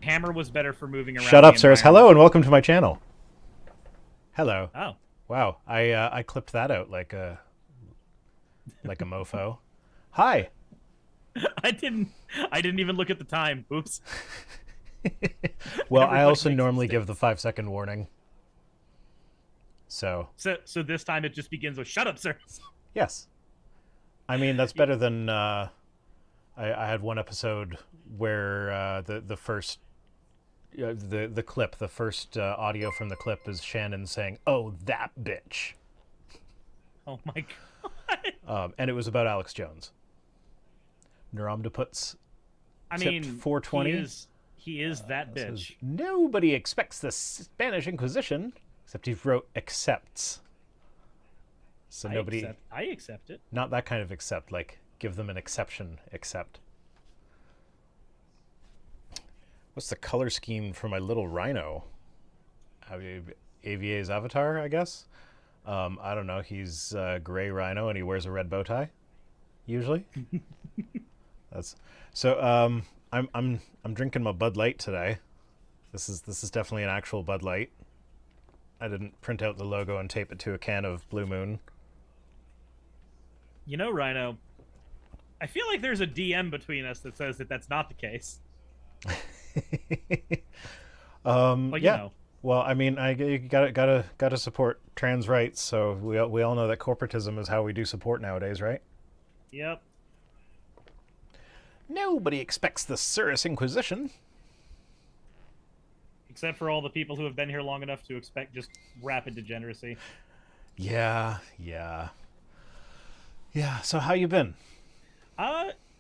hammer was better for moving around. Shut up, sirs. Hello and welcome to my channel. Hello. Oh. Wow. I clipped that out like a mofo. Hi. I didn't even look at the time. Oops. Well, I also normally give the 5-second warning. So this time it just begins with "Shut up, sir." Yes. I mean, that's better than I had one episode where the first the clip, the first audio from the clip is Shannon saying, "Oh, that bitch." Oh my god. And it was about Alex Jones. Neuromputz. I mean, 420. He is that bitch. Says, nobody expects the Spanish Inquisition, except he wrote accepts. So nobody. I accept it. Not that kind of accept, like give them an exception. Accept. What's the color scheme for my little rhino? AVA's avatar, I guess. I don't know. He's a gray rhino and he wears a red bow tie. Usually. That's so. I'm drinking my Bud Light today. This is definitely an actual Bud Light. I didn't print out the logo and tape it to a can of Blue Moon. You know, Rhino, I feel like there's a DM between us that says that that's not the case. But yeah. You know. Well, I mean, you gotta support trans rights. So we all know that corporatism is how we do support nowadays, right? Yep. Nobody expects the Cirrus Inquisition. Except for all the people who have been here long enough to expect just rapid degeneracy. Yeah. So how you been?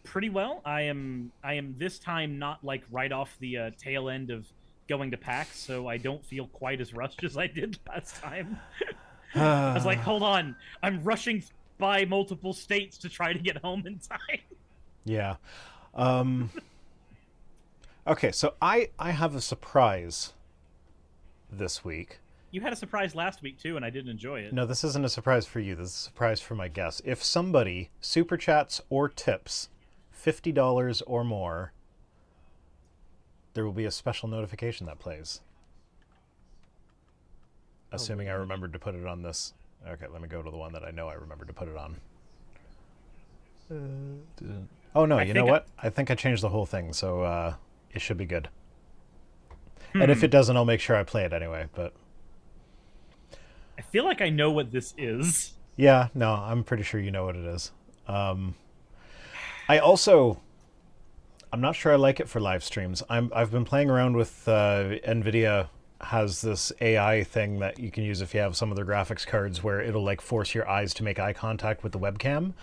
Pretty well. I am this time not like right off the tail end of going to PAX, so I don't feel quite as rushed as I did last time. I was like, hold on, I'm rushing by multiple states to try to get home in time. Yeah. Okay, so I have a surprise this week. You had a surprise last week too, and I didn't enjoy it. No, this isn't a surprise for you. This is a surprise for my guests. If somebody super chats or tips $50 or more, there will be a special notification that plays. Assuming I remembered to put it on this. Okay, let me go to the one that I know I remembered to put it on. Oh no, you know what? I think I changed the whole thing, so it should be good. And if it doesn't, I'll make sure I play it anyway, but I feel like I know what this is. Yeah, no, I'm pretty sure you know what it is. I'm not sure I like it for live streams. I've been playing around with NVIDIA has this AI thing that you can use if you have some of their graphics cards where it'll like force your eyes to make eye contact with the webcam.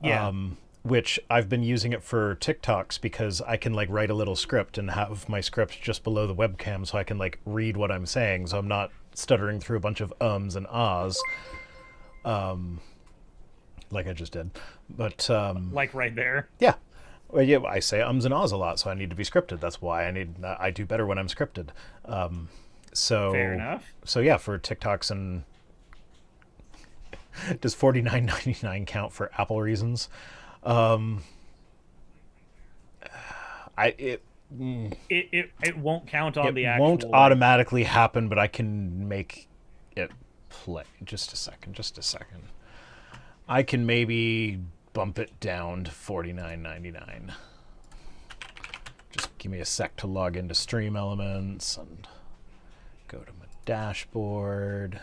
Yeah. Which I've been using it for TikToks because I can like write a little script and have my script just below the webcam so I can like read what I'm saying, so I'm not stuttering through a bunch of ums and ahs. Like I just did. But like right there. Yeah. Well, yeah, I say ums and ahs a lot, so I need to be scripted. That's why I do better when I'm scripted. So fair enough. So yeah, for TikToks and does $49.99 count for Apple reasons? It won't count on the actual. It won't automatically happen, but I can make it play. Just a second. I can maybe bump it down to $49.99. Just give me a sec to log into Stream Elements and go to my dashboard.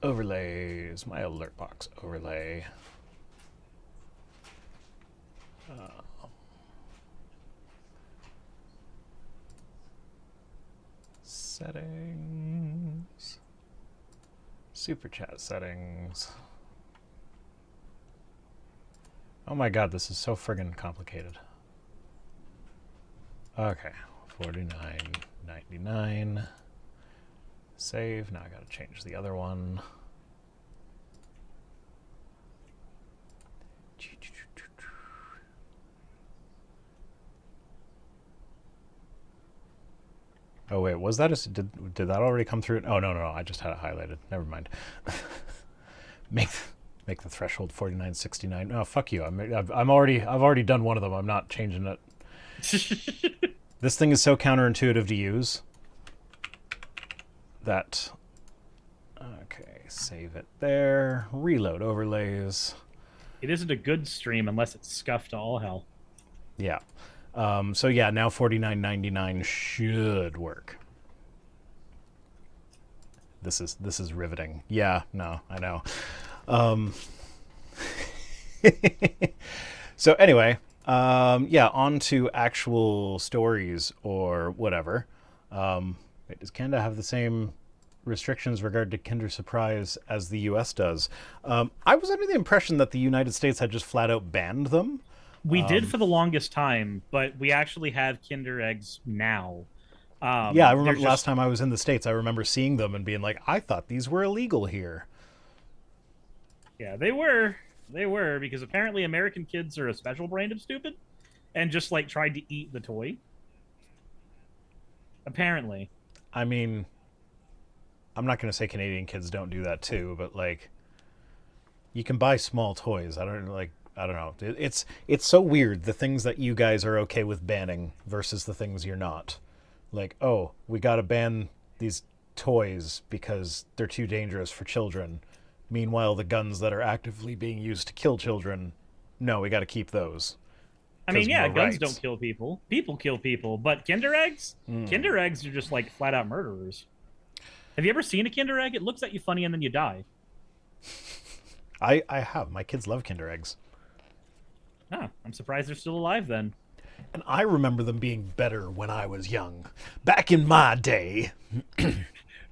Overlays, my alert box overlay. Settings. Super chat settings. Oh my god, this is so friggin' complicated. Okay, $49.99. Save. Now I gotta change the other one. Oh wait, was that did that already come through? Oh no, I just had it highlighted. Never mind. Make the threshold $49.69. Oh fuck you! I've already done one of them. I'm not changing it. This thing is so counterintuitive to use that... Okay, save it there. Reload overlays. It isn't a good stream unless it's scuffed to all hell. Yeah. So yeah, now $49.99 should work. This is riveting. Yeah, no, I know. So anyway, yeah, on to actual stories or whatever. Wait, does Canada have the same restrictions regard to Kinder Surprise as the U.S. does? I was under the impression that the United States had just flat out banned them. We did for the longest time, but we actually have Kinder Eggs now. Yeah, I remember last time I was in the States, I remember seeing them and being like, I thought these were illegal here. Yeah, they were. They were, because apparently American kids are a special brand of stupid and just, like, tried to eat the toy. Apparently. I mean, I'm not going to say Canadian kids don't do that too, but, like, you can buy small toys. I don't know. It's so weird, the things that you guys are okay with banning versus the things you're not. Like, oh, we got to ban these toys because they're too dangerous for children. Meanwhile, the guns that are actively being used to kill children, no, we got to keep those. I mean, yeah, guns don't kill people. People kill people. But Kinder Eggs? Kinder Eggs are just, like, flat-out murderers. Have you ever seen a Kinder Egg? It looks at you funny and then you die. I have. My kids love Kinder Eggs. Ah, I'm surprised they're still alive then. And I remember them being better when I was young. Back in my day.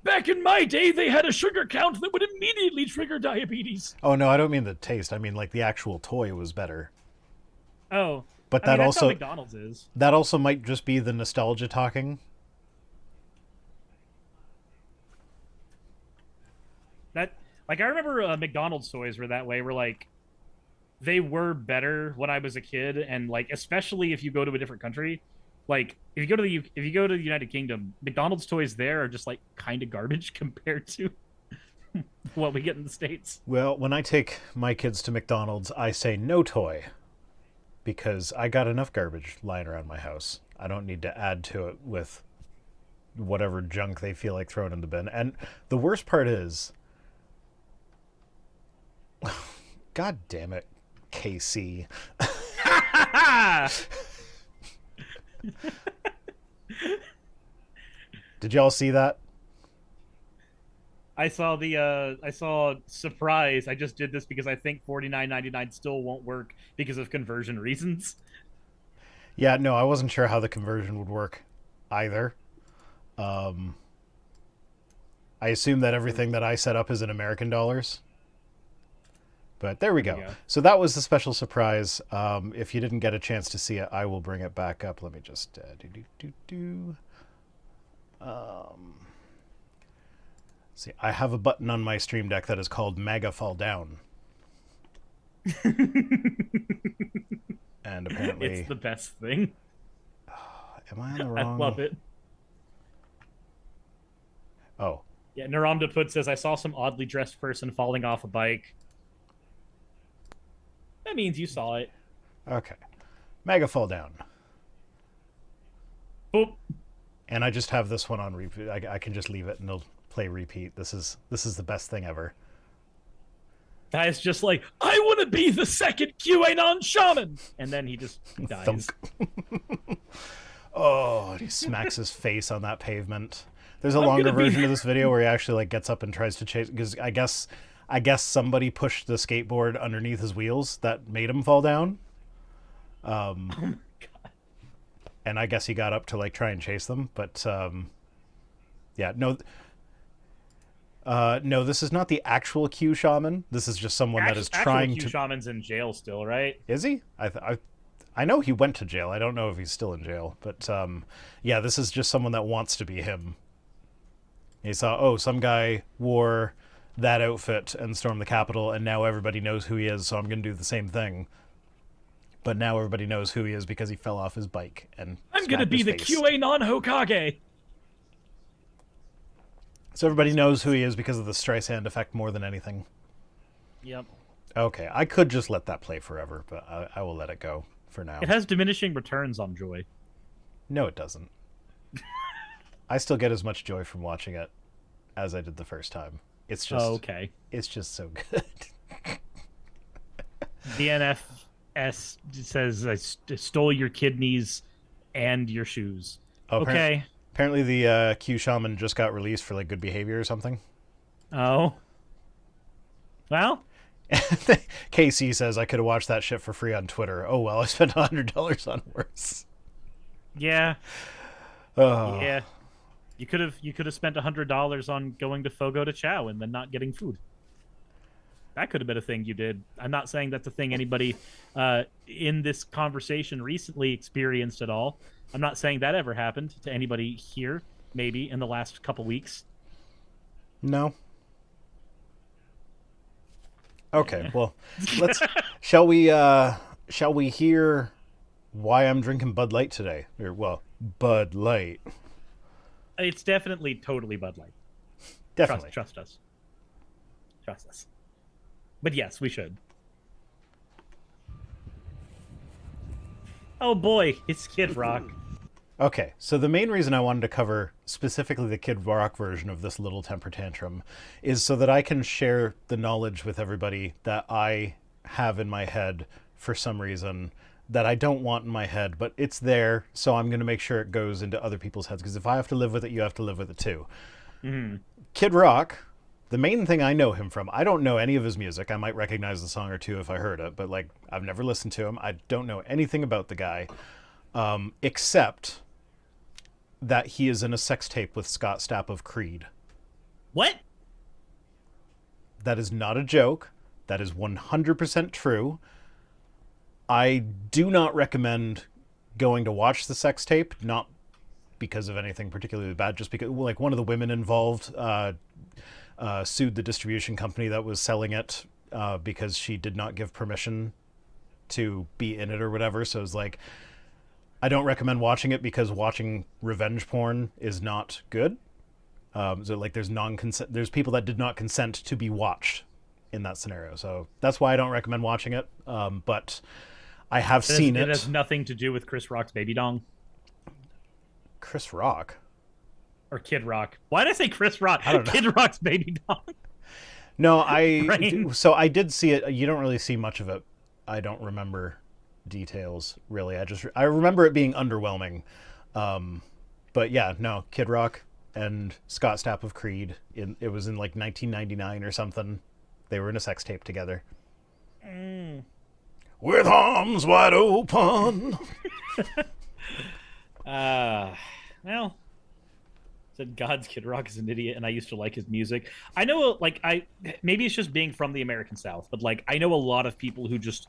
Back in my day, they had a sugar count that would immediately trigger diabetes. Oh, no, I don't mean the taste. I mean, like, the actual toy was better. Oh. But that's also... how McDonald's is. That also might just be the nostalgia talking. Like, I remember McDonald's toys were that way, where, like, they were better when I was a kid, and, like, especially if you go to a different country. Like, if you go to the United Kingdom, McDonald's toys there are just, like, kind of garbage compared to what we get in the States. Well, when I take my kids to McDonald's, I say no toy. Because I got enough garbage lying around my house. I don't need to add to it with whatever junk they feel like throwing in the bin. And the worst part is... God damn it, KC. Did y'all see that? I saw surprise. I just did this because I think $49.99 still won't work because of conversion reasons. Yeah, no, I wasn't sure how the conversion would work either. I assume that everything that I set up is in American dollars. But there we go. So that was the special surprise. If you didn't get a chance to see it, I will bring it back up. Let me just see, I have a button on my Stream Deck that is called MAGA Fall Down. And apparently... It's the best thing. Am I on the wrong... I love it. Oh. Yeah, Naramda Put says, I saw some oddly dressed person falling off a bike. That means you saw it. Okay. MAGA Fall Down. Boop. And I just have this one on repeat. I can just leave it and it'll play repeat. This is the best thing ever. Guy's just like, I want to be the second QAnon shaman, and then he just dies. Oh, and he smacks his face on that pavement. There's a longer version of this video where he actually like gets up and tries to chase, because I guess somebody pushed the skateboard underneath his wheels that made him fall down. Oh my God. And I guess he got up to like try and chase them, but yeah, no. No, this is not the actual Q shaman. This is just someone that is trying to... Q shaman's in jail still, right? Is he? I know he went to jail. I don't know if he's still in jail. But, yeah, this is just someone that wants to be him. He saw, oh, some guy wore that outfit and stormed the Capitol, and now everybody knows who he is, so I'm going to do the same thing. But now everybody knows who he is because he fell off his bike and I'm going to be the QAnon Hokage! So everybody knows who he is because of the Streisand effect more than anything. Yep. Okay, I could just let that play forever, but I will let it go for now. It has diminishing returns on Joy. No, it doesn't. I still get as much joy from watching it as I did the first time. It's just okay. It's just so good. DNFS says I stole your kidneys and your shoes. Oh, Okay. Apparently the Q Shaman just got released for like good behavior or something. Oh. Well. KC says I could have watched that shit for free on Twitter. Oh well, I spent $100 on worse. Yeah. Oh. Yeah. You could have spent $100 on going to Fogo de Chao and then not getting food. That could have been a thing you did. I'm not saying that's a thing anybody in this conversation recently experienced at all. I'm not saying that ever happened to anybody here, maybe in the last couple weeks. No. Okay, well, shall we hear why I'm drinking Bud Light today? Or well, Bud Light. It's definitely totally Bud Light. Definitely. Trust us. Trust us. But yes, we should. Oh boy, it's Kid Rock. Okay, so the main reason I wanted to cover specifically the Kid Rock version of this little temper tantrum is so that I can share the knowledge with everybody that I have in my head for some reason that I don't want in my head, but it's there, so I'm going to make sure it goes into other people's heads, because if I have to live with it, you have to live with it too. Mm-hmm. Kid Rock, the main thing I know him from, I don't know any of his music. I might recognize the song or two if I heard it, but like I've never listened to him. I don't know anything about the guy, except that he is in a sex tape with Scott Stapp of Creed. What? That is not a joke. That is 100% true. I do not recommend going to watch the sex tape, not because of anything particularly bad, just because like one of the women involved sued the distribution company that was selling it because she did not give permission to be in it or whatever. So it's like, I don't recommend watching it because watching revenge porn is not good. So like there's people that did not consent to be watched in that scenario. So that's why I don't recommend watching it. But I have seen it. It has nothing to do with Chris Rock's baby dong. Chris Rock? Or Kid Rock. Why did I say Chris Rock? I don't know. Kid Rock's baby dong. No, so I did see it. You don't really see much of it. I don't remember details really. I remember it being underwhelming. But yeah, no, Kid Rock and Scott Stapp of Creed. It was in like 1999 or something. They were in a sex tape together. Mm. With arms wide open. Well, said God's Kid Rock is an idiot, and I used to like his music. I know, like, maybe it's just being from the American South, but like, I know a lot of people who just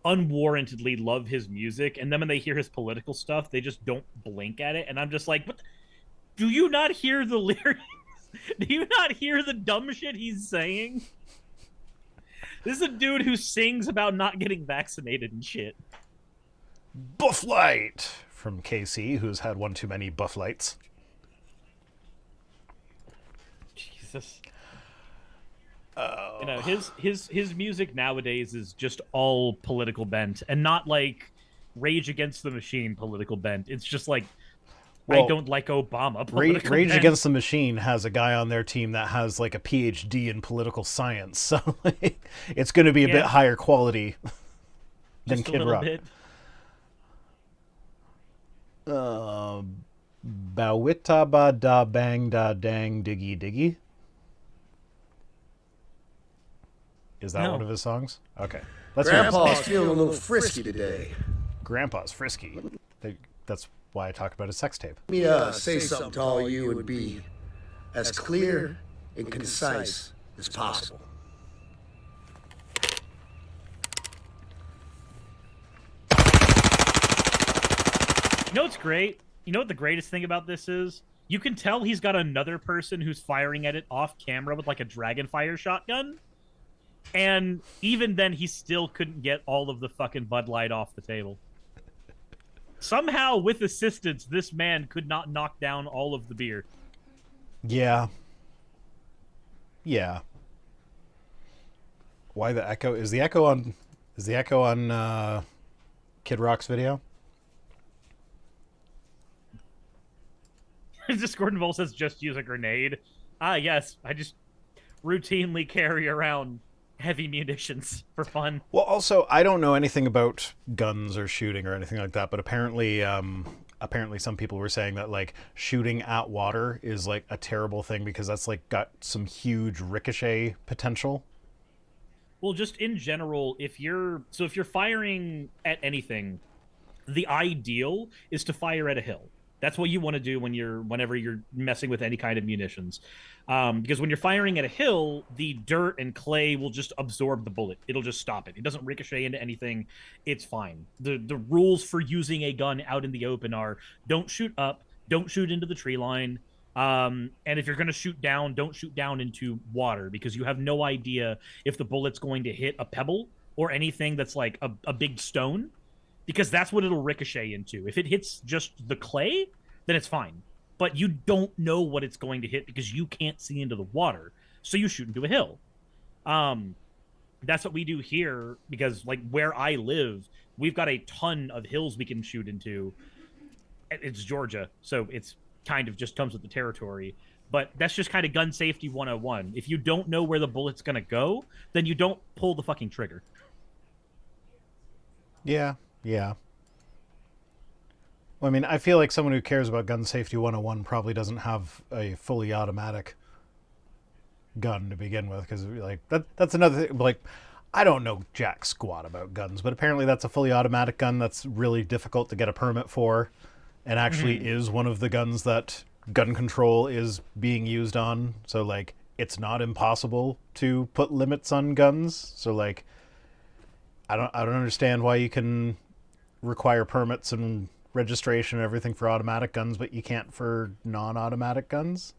unwarrantedly love his music, and then when they hear his political stuff, they just don't blink at it, and I'm just like, what? Do you not hear the lyrics? Do you not hear the dumb shit he's saying? This is a dude who sings about not getting vaccinated and shit. Buff Light from KC, who's had one too many Buff Lights. Jesus. You know, his music nowadays is just all political bent, and not like Rage Against the Machine political bent. It's just like, well, I don't like Obama. Rage Against the Machine has a guy on their team that has like a PhD in political science, so like, it's going to be a bit higher quality than Kid Rock. Bit. Bowita ba da bang da dang diggy diggy. Is that one of his songs? Okay. Grandpa's feeling a little frisky today. Grandpa's frisky. That's why I talk about a sex tape. Let me say something to all of you and be as clear and concise as possible. You know what's great? You know what the greatest thing about this is? You can tell he's got another person who's firing at it off camera with like a Dragonfire shotgun. And even then, he still couldn't get all of the fucking Bud Light off the table. Somehow, with assistance, this man could not knock down all of the beer. Yeah. Yeah. Why the echo? Is the echo on Kid Rock's video? Discord Vol says just use a grenade. Ah, yes, I just routinely carry around heavy munitions for fun. Well, also, I don't know anything about guns or shooting or anything like that, but apparently some people were saying that like shooting at water is like a terrible thing because that's like got some huge ricochet potential. Well, just in general, if you're firing at anything, the ideal is to fire at a hill. That's what you want to do whenever you're messing with any kind of munitions, because when you're firing at a hill, the dirt and clay will just absorb the bullet. It'll just stop it. It doesn't ricochet into anything. It's fine. The rules for using a gun out in the open are: don't shoot up, don't shoot into the tree line, and if you're going to shoot down, don't shoot down into water because you have no idea if the bullet's going to hit a pebble or anything that's like a big stone, because that's what it'll ricochet into. If it hits just the clay, then it's fine. But you don't know what it's going to hit because you can't see into the water. So you shoot into a hill. That's what we do here because, like, where I live, we've got a ton of hills we can shoot into. It's Georgia, so it's kind of just comes with the territory. But that's just kind of gun safety 101. If you don't know where the bullet's going to go, then you don't pull the fucking trigger. Yeah. Yeah. Well, I mean, I feel like someone who cares about gun safety 101 probably doesn't have a fully automatic gun to begin with, because like that's another thing. Like, I don't know jack squat about guns, but apparently that's a fully automatic gun that's really difficult to get a permit for, and actually is one of the guns that gun control is being used on. So like, it's not impossible to put limits on guns. So like, I don't understand why you can require permits and registration and everything for automatic guns, but you can't for non-automatic guns.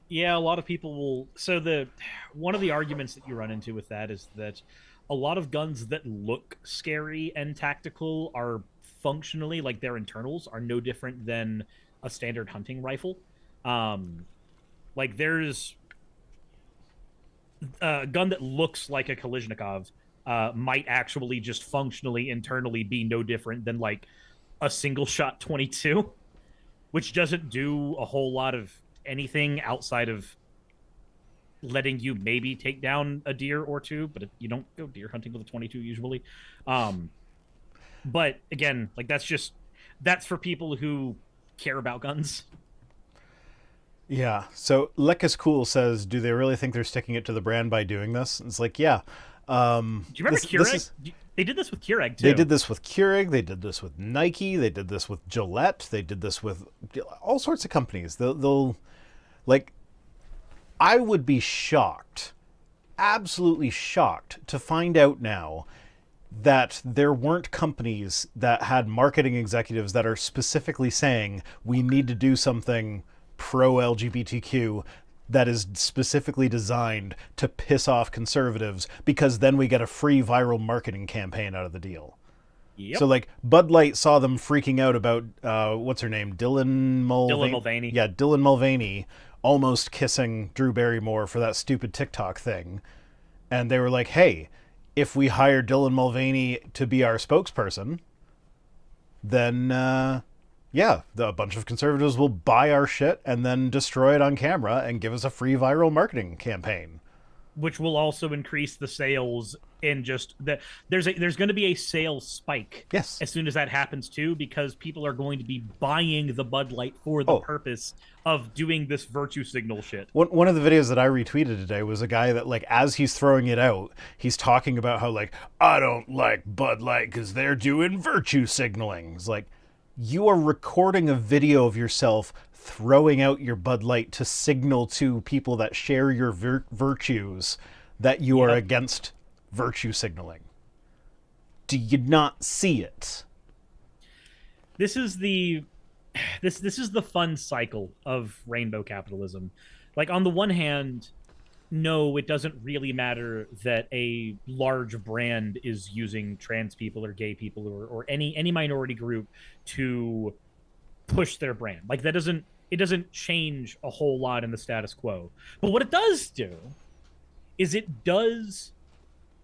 Yeah, a lot of people will. So one of the arguments that you run into with that is that a lot of guns that look scary and tactical are functionally, like their internals are no different than a standard hunting rifle. Like there's a gun that looks like a Kalashnikov might actually just functionally internally be no different than like a single shot 22, which doesn't do a whole lot of anything outside of letting you maybe take down a deer or two, but you don't go deer hunting with a 22 usually. But again, like that's for people who care about guns. Yeah. So Lek is Cool says, do they really think they're sticking it to the brand by doing this? It's like, yeah. Do you remember Keurig? They did this with Keurig too. They did this with Keurig. They did this with Nike. They did this with Gillette. They did this with all sorts of companies. They'll like, I would be shocked, absolutely shocked, to find out now that there weren't companies that had marketing executives that are specifically saying we need to do something pro LGBTQ that is specifically designed to piss off conservatives, because then we get a free viral marketing campaign out of the deal. Yep. So like Bud Light saw them freaking out about what's her name, Dylan Mulvaney. Yeah, Dylan Mulvaney almost kissing Drew Barrymore for that stupid TikTok thing, and they were like, hey, if we hire Dylan Mulvaney to be our spokesperson, then yeah, a bunch of conservatives will buy our shit and then destroy it on camera and give us a free viral marketing campaign, which will also increase the sales. In just that, there's going to be a sales spike. Yes. As soon as that happens too, because people are going to be buying the Bud Light for the purpose of doing this virtue signal shit. One of the videos that I retweeted today was a guy that, like, as he's throwing it out, he's talking about how, like, I don't like Bud Light because they're doing virtue signaling. It's like, you are recording a video of yourself throwing out your Bud Light to signal to people that share your virtues that you are against virtue signaling. Do you not see it? This is the fun cycle of rainbow capitalism. Like, on the one hand, no, it doesn't really matter that a large brand is using trans people or gay people or any minority group to push their brand. Like, it doesn't change a whole lot in the status quo. But what it does do is it does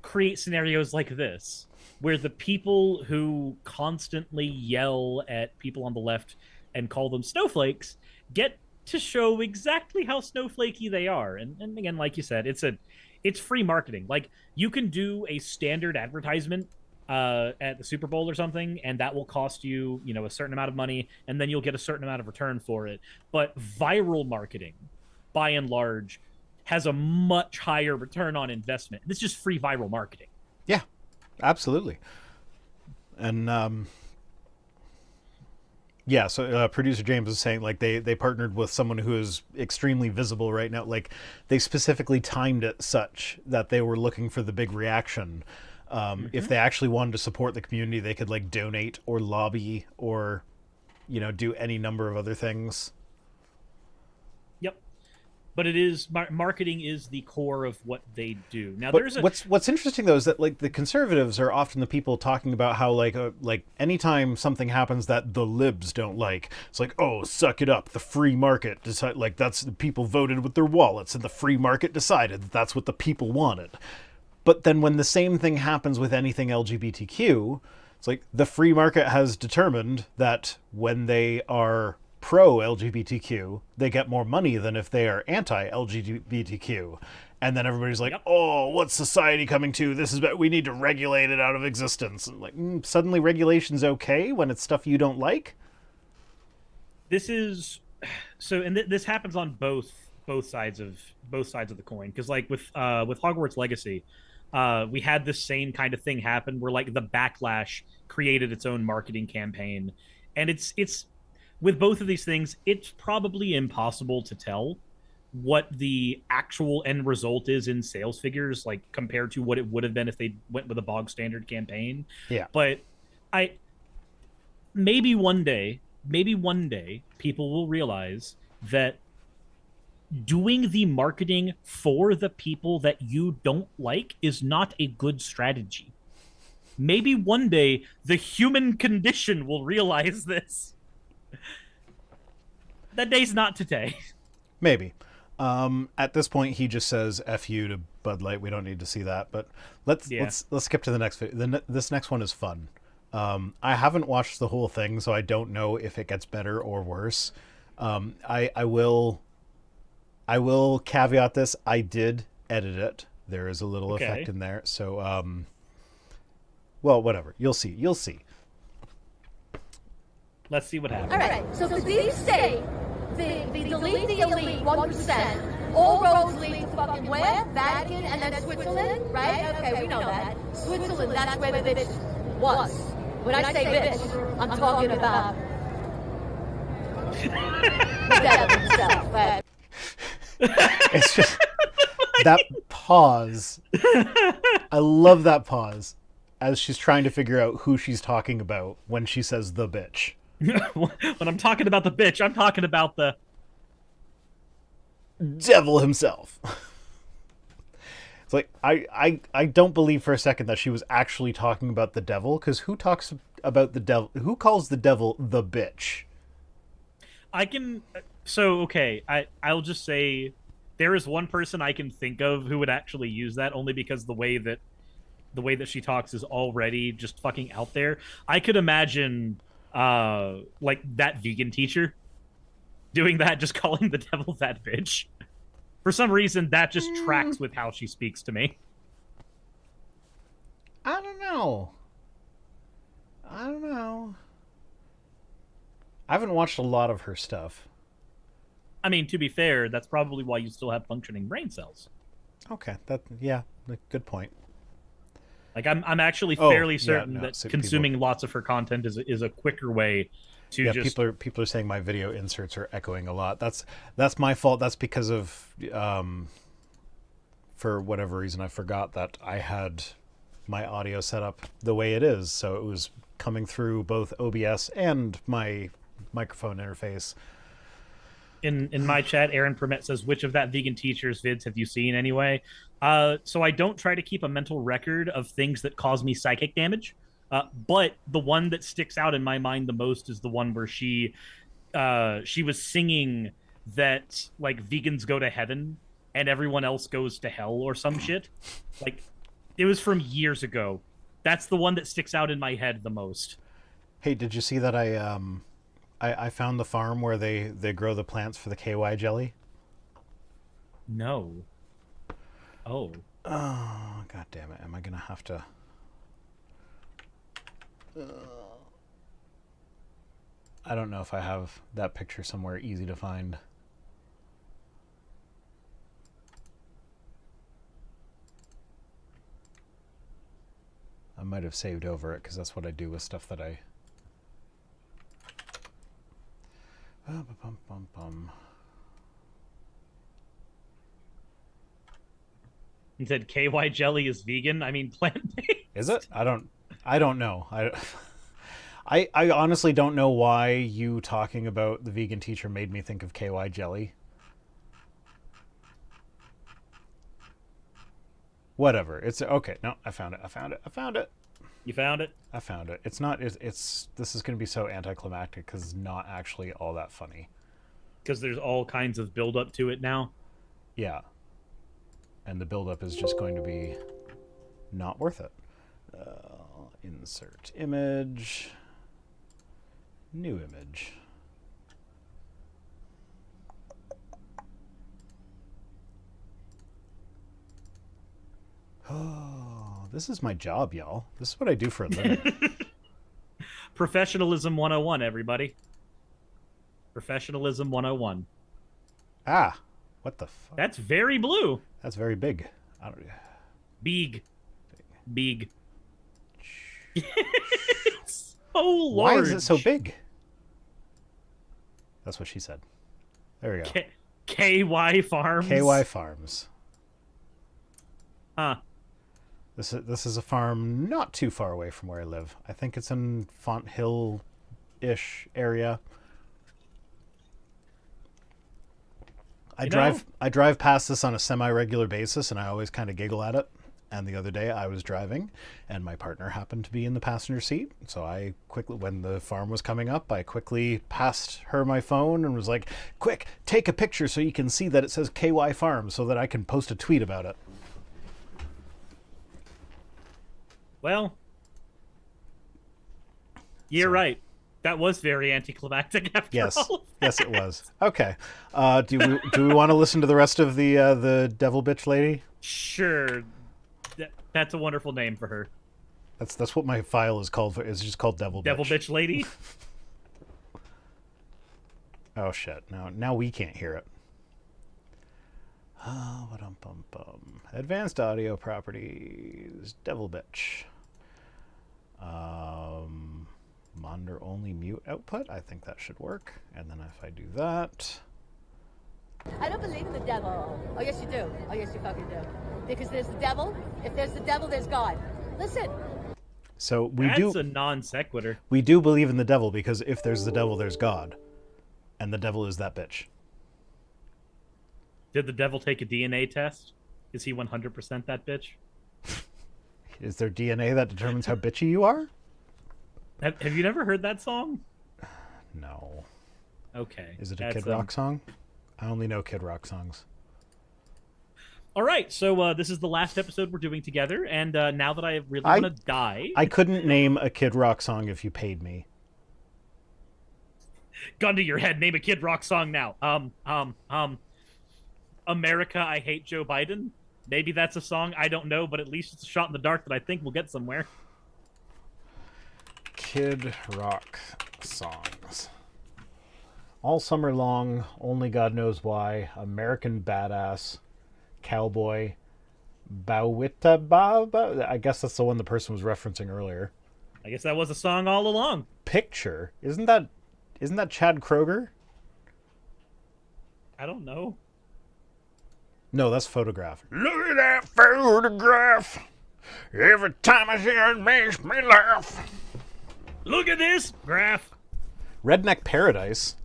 create scenarios like this, where the people who constantly yell at people on the left and call them snowflakes get to show exactly how snowflakey they are. And again, like you said, it's free marketing. Like you can do a standard advertisement at the Super Bowl or something, and that will cost you, a certain amount of money, and then you'll get a certain amount of return for it. But viral marketing, by and large, has a much higher return on investment. This is just free viral marketing. Yeah, absolutely. And yeah, so producer James was saying like they partnered with someone who is extremely visible right now. Like they specifically timed it such that they were looking for the big reaction. If they actually wanted to support the community, they could like donate or lobby or, do any number of other things. Yep. But it is marketing is the core of what they do. Now, But what's interesting though is that like the conservatives are often the people talking about how like anytime something happens that the libs don't like, it's like, oh, suck it up, the free market decide, like that's the people voted with their wallets and the free market decided that that's what the people wanted. But then when the same thing happens with anything LGBTQ, it's like the free market has determined that when they are pro-LGBTQ, they get more money than if they are anti-LGBTQ. And then everybody's like, oh, what's society coming to? This is bad. We need to regulate it out of existence. And like, suddenly regulation's okay when it's stuff you don't like? This is... So, and this happens on both sides of the coin. Because like with Hogwarts Legacy, we had this same kind of thing happen where like the Backlash created its own marketing campaign, and it's with both of these things, it's probably impossible to tell what the actual end result is in sales figures, like compared to what it would have been if they went with a bog standard campaign. Yeah, but maybe one day people will realize that doing the marketing for the people that you don't like is not a good strategy. Maybe one day the human condition will realize this. That day's not today. Maybe. At this point, he just says "F you" to Bud Light. We don't need to see that, but let's skip to the next video. This next one is fun. I haven't watched the whole thing, so I don't know if it gets better or worse. I will caveat this. I did edit it. There is a little effect in there. So, well, whatever. You'll see. Let's see what happens. All right. So for these sake, the delete the elite 1%. All roads lead to fucking where? Vatican and then Switzerland, right? Okay, we know that. Switzerland, that's where the bitch was. When I say bitch, I'm talking about the devil himself. But it's just that pause. I love that pause as she's trying to figure out who she's talking about when she says the bitch. When I'm talking about the bitch, I'm talking about the devil himself. It's like I don't believe for a second that she was actually talking about the devil, because who talks about the devil? Who calls the devil the bitch? I'll just say there is one person I can think of who would actually use that, only because the way that she talks is already just fucking out there. I could imagine like that vegan teacher doing that, just calling the devil that bitch. For some reason, that just tracks with how she speaks to me. I don't know. I haven't watched a lot of her stuff. I mean, to be fair, that's probably why you still have functioning brain cells. Okay, good point. Like I'm actually fairly certain that consuming lots of her content is a quicker way to just... people are saying my video inserts are echoing a lot. That's my fault. That's because of for whatever reason I forgot that I had my audio set up the way it is, so it was coming through both OBS and my microphone interface. In my chat, Aaron Permet says, which of that vegan teacher's vids have you seen anyway? So I don't try to keep a mental record of things that cause me psychic damage. But the one that sticks out in my mind the most is the one where she was singing that like vegans go to heaven and everyone else goes to hell or some shit. Like it was from years ago. That's the one that sticks out in my head the most. Hey, did you see that I found the farm where they grow the plants for the KY jelly. No. Oh. Oh, god damn it. Am I going to have to... I don't know if I have that picture somewhere easy to find. I might have saved over it because that's what I do with stuff that I... He said KY jelly is vegan. I mean plant-based. Is it? I don't know. I honestly don't know why you talking about the vegan teacher made me think of KY jelly. Whatever. It's okay. No, I found it. You found it? I found it. It's not. It's this is going to be so anticlimactic because it's not actually all that funny. Because there's all kinds of build up to it now. Yeah. And the build-up is just going to be not worth it. Insert image. New image. Oh, this is my job, y'all. This is what I do for a living. Professionalism 101, everybody. Professionalism 101. Ah, what the fuck? That's very blue. That's very big. I don't. Big. It's so large. Why is it so big? That's what she said. There we go. KY Farms. KY Farms. Huh. This is a farm not too far away from where I live. I think it's in Font Hill-ish area. I drive past this on a semi-regular basis, and I always kind of giggle at it. And the other day I was driving, and my partner happened to be in the passenger seat. So I quickly, when the farm was coming up, I quickly passed her my phone and was like, "Quick, take a picture so you can see that it says KY Farm so that I can post a tweet about it." Well, you're right. That was very anticlimactic after all of that. Yes, it was. Okay. Do we want to listen to the rest of the devil bitch lady? Sure. That's a wonderful name for her. That's what my file is called. It's just called devil bitch. Devil bitch lady. Oh shit! Now we can't hear it. Advanced audio properties. Devil bitch. Monitor only mute output. I think that should work. And then if I do that. I don't believe in the devil. Oh, yes, you do. Oh, yes, you fucking do. Because there's the devil. If there's the devil, there's God. Listen. So That's a non sequitur. We do believe in the devil because if there's the devil, there's God. And the devil is that bitch. Did the devil take a DNA test? Is he 100% that bitch? Is there DNA that determines how bitchy you are? Have you never heard that song? No. Okay. Is it a Kid Rock song? I only know Kid Rock songs. All right, so this is the last episode we're doing together, and now that I really want to die... I couldn't name a Kid Rock song if you paid me. Gun to your head, name a Kid Rock song now. America, I Hate Joe Biden. Maybe that's a song, I don't know, but at least it's a shot in the dark that I think will get somewhere. Kid Rock songs. All summer long, only God knows why, American Badass, Cowboy, Bowita Ba. I guess that's the one the person was referencing earlier. I guess that was a song all along. Picture. Isn't that Chad Kroeger? I don't know. No, that's Photograph. Look at that photograph. Every time I see it, it makes me laugh. Look at this graph. Redneck Paradise.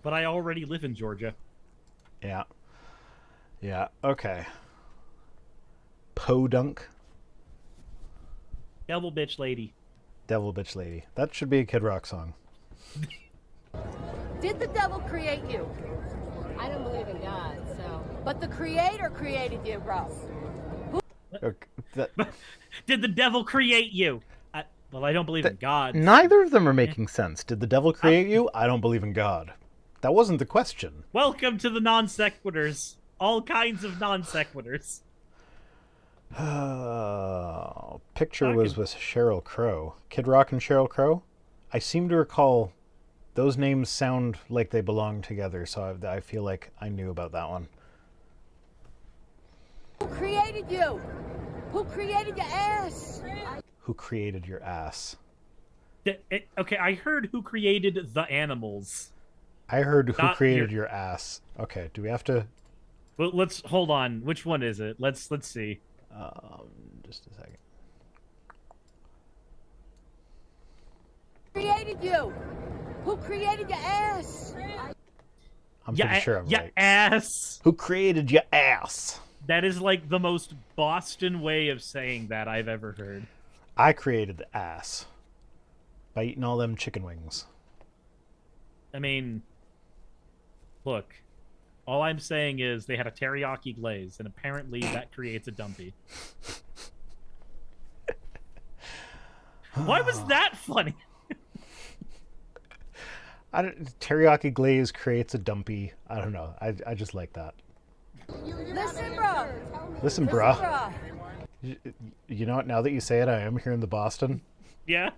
But I already live in Georgia. Yeah. Yeah, okay. Podunk. Devil bitch lady. Devil bitch lady. That should be a Kid Rock song. Did the devil create you? I don't believe in God, so. But the creator created you, bro. Okay, Did the devil create you? Well, I don't believe in God. Neither of them are making sense. Did the devil create you? I don't believe in God. That wasn't the question. Welcome to the non sequiturs. All kinds of non sequiturs. Picture was with Sheryl Crow. Kid Rock and Sheryl Crow? I seem to recall those names sound like they belong together, so I feel like I knew about that one. Who created you? Who created your ass? Who created your ass? Okay, I heard who created the animals. I heard who Not created your- your ass. Okay, do we have to... Well, let's hold on. Which one is it? Let's see. Just a second. Created you? Who created your ass? I'm pretty sure I'm right. Ass. Who created your ass? That is like the most Boston way of saying that I've ever heard. I created the ass by eating all them chicken wings. I mean, look, all I'm saying is they had a teriyaki glaze, and apparently that creates a dumpy. Why was that funny? Teriyaki glaze creates a dumpy. I don't know. I just like that. Listen, bro. Listen, bruh. You know what? Now that you say it, I am here in the Boston. Yeah.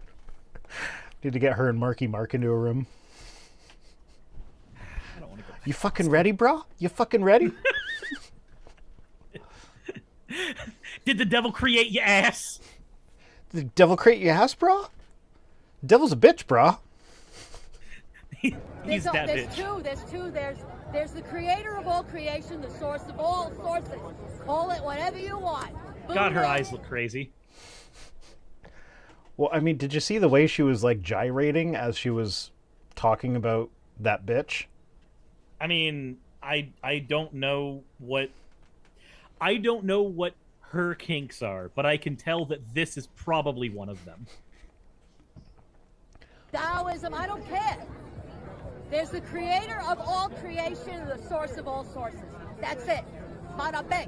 Need to get her and Marky Mark into a room. I don't want to go. You fucking ready, bro? You fucking ready? Did the devil create your ass? Did the devil create your ass, bro? Devil's a bitch, bro. He's that There's bitch. There's two. There's the creator of all creation, the source of all sources. Call it whatever you want. God, her Buddha, eyes look crazy. Well, I mean, did you see the way she was like gyrating as she was talking about that bitch? I mean, I don't know what her kinks are, but I can tell that this is probably one of them. Taoism, I don't care. There's the creator of all creation, the source of all sources. That's it. Bada bing.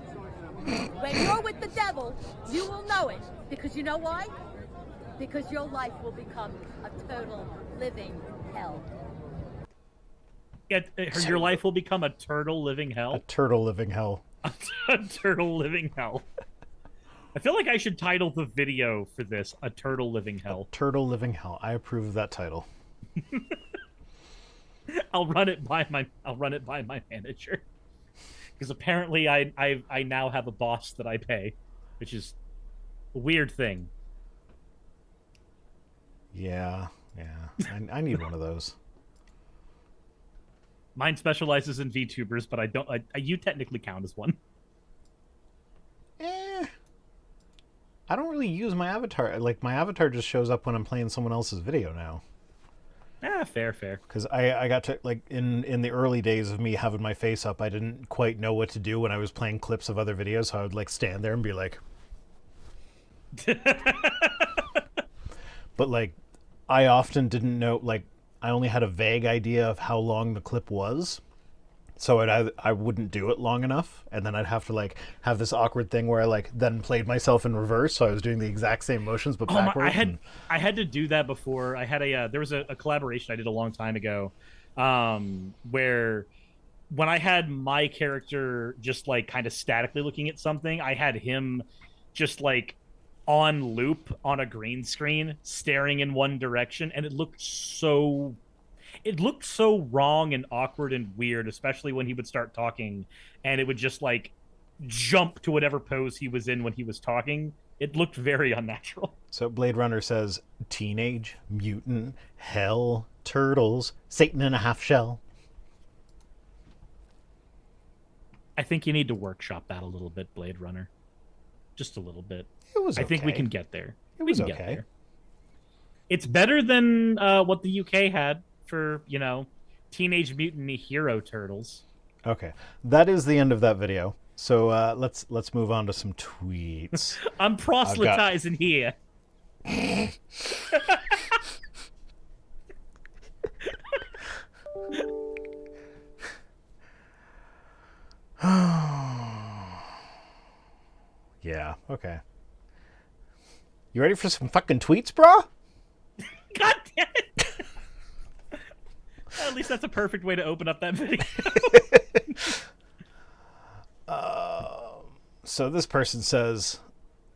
When you're with the devil, you will know it. Because you know why? Because your life will become a total living hell. Yeah, your life will become a turtle living A hell. turtle living hell. A turtle living hell. I feel like I should title the video for this "A Turtle Living Hell." Turtle living hell. I approve of that title. I'll run it by my manager, because apparently I now have a boss that I pay, which is a weird thing. Yeah. I need one of those. Mine specializes in VTubers, but you technically count as one. I don't really use my avatar. Like, my avatar just shows up when I'm playing someone else's video now. Fair. Because I got to, like, in the early days of me having my face up, I didn't quite know what to do when I was playing clips of other videos, so I would, like, stand there and be like... But, like, I often didn't know, like, I only had a vague idea of how long the clip was. So I wouldn't do it long enough, and then I'd have to, like, have this awkward thing where I, like, then played myself in reverse, so I was doing the exact same motions, but backwards. I had to do that before. I had there was a collaboration I did a long time ago, where when I had my character just, like, kind of statically looking at something, I had him just, like, on loop on a green screen, staring in one direction, and it looked so wrong and awkward and weird, especially when he would start talking and it would just, like, jump to whatever pose he was in when he was talking. It looked very unnatural. So Blade Runner says, teenage, mutant, hell, turtles, Satan in a half shell. I think you need to workshop that a little bit, Blade Runner. Just a little bit. It was okay. I think we can get there. It was we can okay. Get there. It's better than what the UK had for, Teenage Mutant Hero Turtles. Okay. That is the end of that video. So let's move on to some tweets. I'm proselytizing here. Yeah, okay. You ready for some fucking tweets, bro? God damn it! At least that's a perfect way to open up that video. So this person says,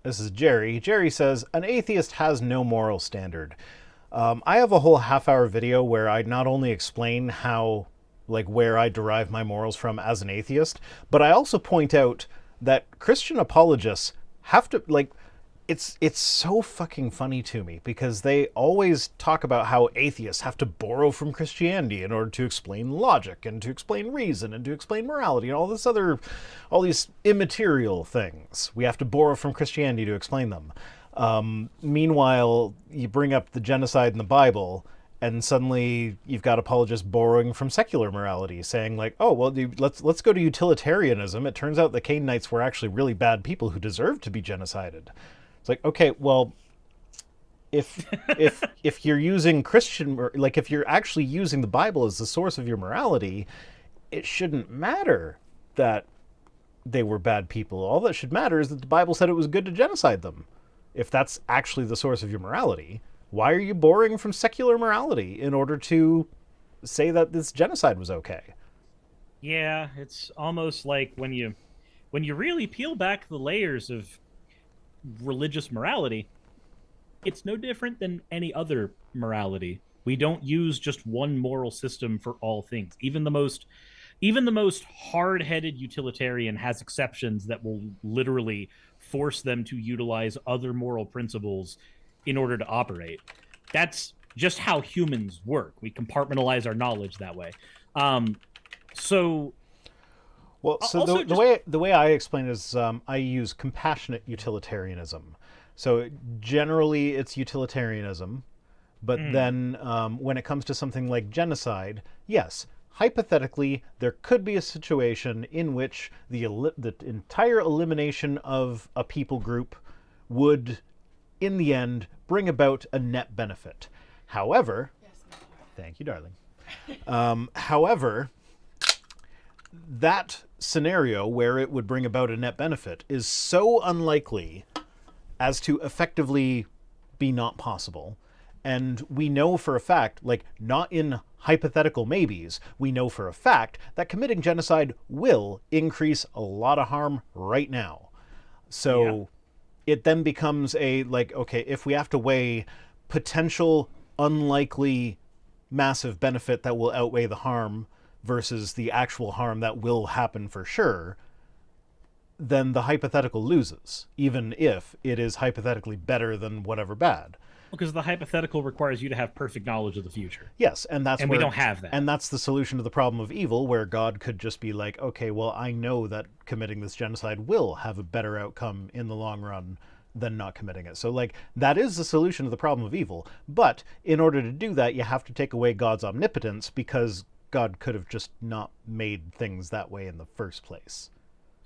this is Jerry. Jerry says, an atheist has no moral standard. I have a whole half-hour video where I not only explain how, like, where I derive my morals from as an atheist, but I also point out that Christian apologists have to, like, it's so fucking funny to me because they always talk about how atheists have to borrow from Christianity in order to explain logic and to explain reason and to explain morality and all these immaterial things. We have to borrow from Christianity to explain them. Meanwhile, you bring up the genocide in the Bible, and suddenly you've got apologists borrowing from secular morality, saying like, "Oh, well, let's go to utilitarianism. It turns out the Canaanites were actually really bad people who deserved to be genocided." It's like, okay, well, if you're using Christian, like if you're actually using the Bible as the source of your morality, it shouldn't matter that they were bad people. All that should matter is that the Bible said it was good to genocide them. If that's actually the source of your morality, why are you borrowing from secular morality in order to say that this genocide was okay? Yeah, it's almost like when you really peel back the layers of religious morality, it's no different than any other morality. We don't use just one moral system for all things. Even the most hard-headed utilitarian has exceptions that will literally force them to utilize other moral principles in order to operate. That's just how humans work. We compartmentalize our knowledge that way. Well, so the way I explain it is I use compassionate utilitarianism. So generally it's utilitarianism, but then when it comes to something like genocide, yes, hypothetically there could be a situation in which the entire elimination of a people group would, in the end, bring about a net benefit. However, thank you, darling. However, that scenario where it would bring about a net benefit is so unlikely as to effectively be not possible. And we know for a fact, like not in hypothetical maybes, we know for a fact that committing genocide will increase a lot of harm right now. So it then becomes a, like, okay, if we have to weigh potential unlikely massive benefit that will outweigh the harm versus the actual harm that will happen for sure, then the hypothetical loses, even if it is hypothetically better than whatever bad. Because the hypothetical requires you to have perfect knowledge of the future. Yes, and we don't have that. And that's the solution to the problem of evil, where God could just be like, okay, well, I know that committing this genocide will have a better outcome in the long run than not committing it. So, like, that is the solution to the problem of evil. But in order to do that, you have to take away God's omnipotence, because God could have just not made things that way in the first place.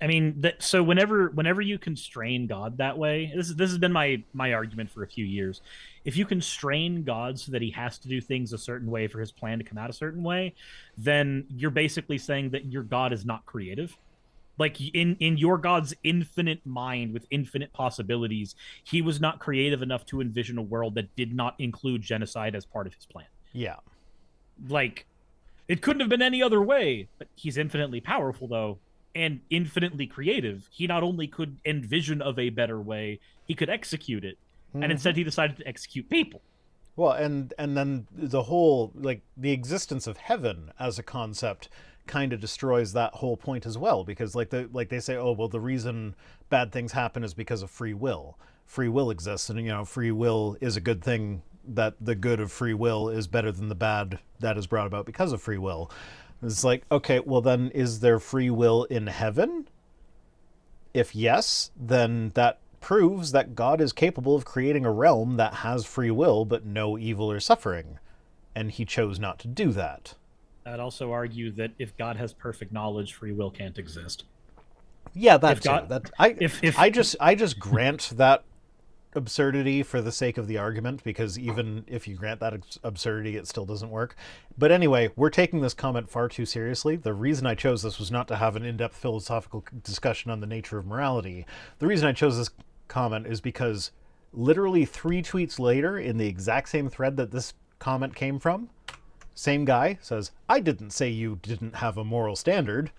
I mean, so whenever you constrain God that way, this has been my argument for a few years. If you constrain God so that he has to do things a certain way for his plan to come out a certain way, then you're basically saying that your God is not creative. Like in your God's infinite mind with infinite possibilities, he was not creative enough to envision a world that did not include genocide as part of his plan. Yeah. Like, it couldn't have been any other way, but he's infinitely powerful though. And infinitely creative. He not only could envision of a better way, he could execute it. And instead he decided to execute people. Well, and then the whole, like, the existence of heaven as a concept kind of destroys that whole point as well, because like they say, oh, well, the reason bad things happen is because of free will. Free will exists, and, you know, free will is a good thing, that the good of free will is better than the bad that is brought about because of free will. It's like, okay, well then, is there free will in heaven? If yes, then that proves that God is capable of creating a realm that has free will but no evil or suffering. And he chose not to do that. I'd also argue that if God has perfect knowledge, free will can't exist. Yeah, that's that. I just grant that absurdity for the sake of the argument, because even if you grant that absurdity, it still doesn't work. But anyway, we're taking this comment far too seriously. The reason I chose this was not to have an in-depth philosophical discussion on the nature of morality. The reason I chose this comment is because Literally 3 tweets later, in the exact same thread that this comment came from, same guy says, "I didn't say you didn't have a moral standard."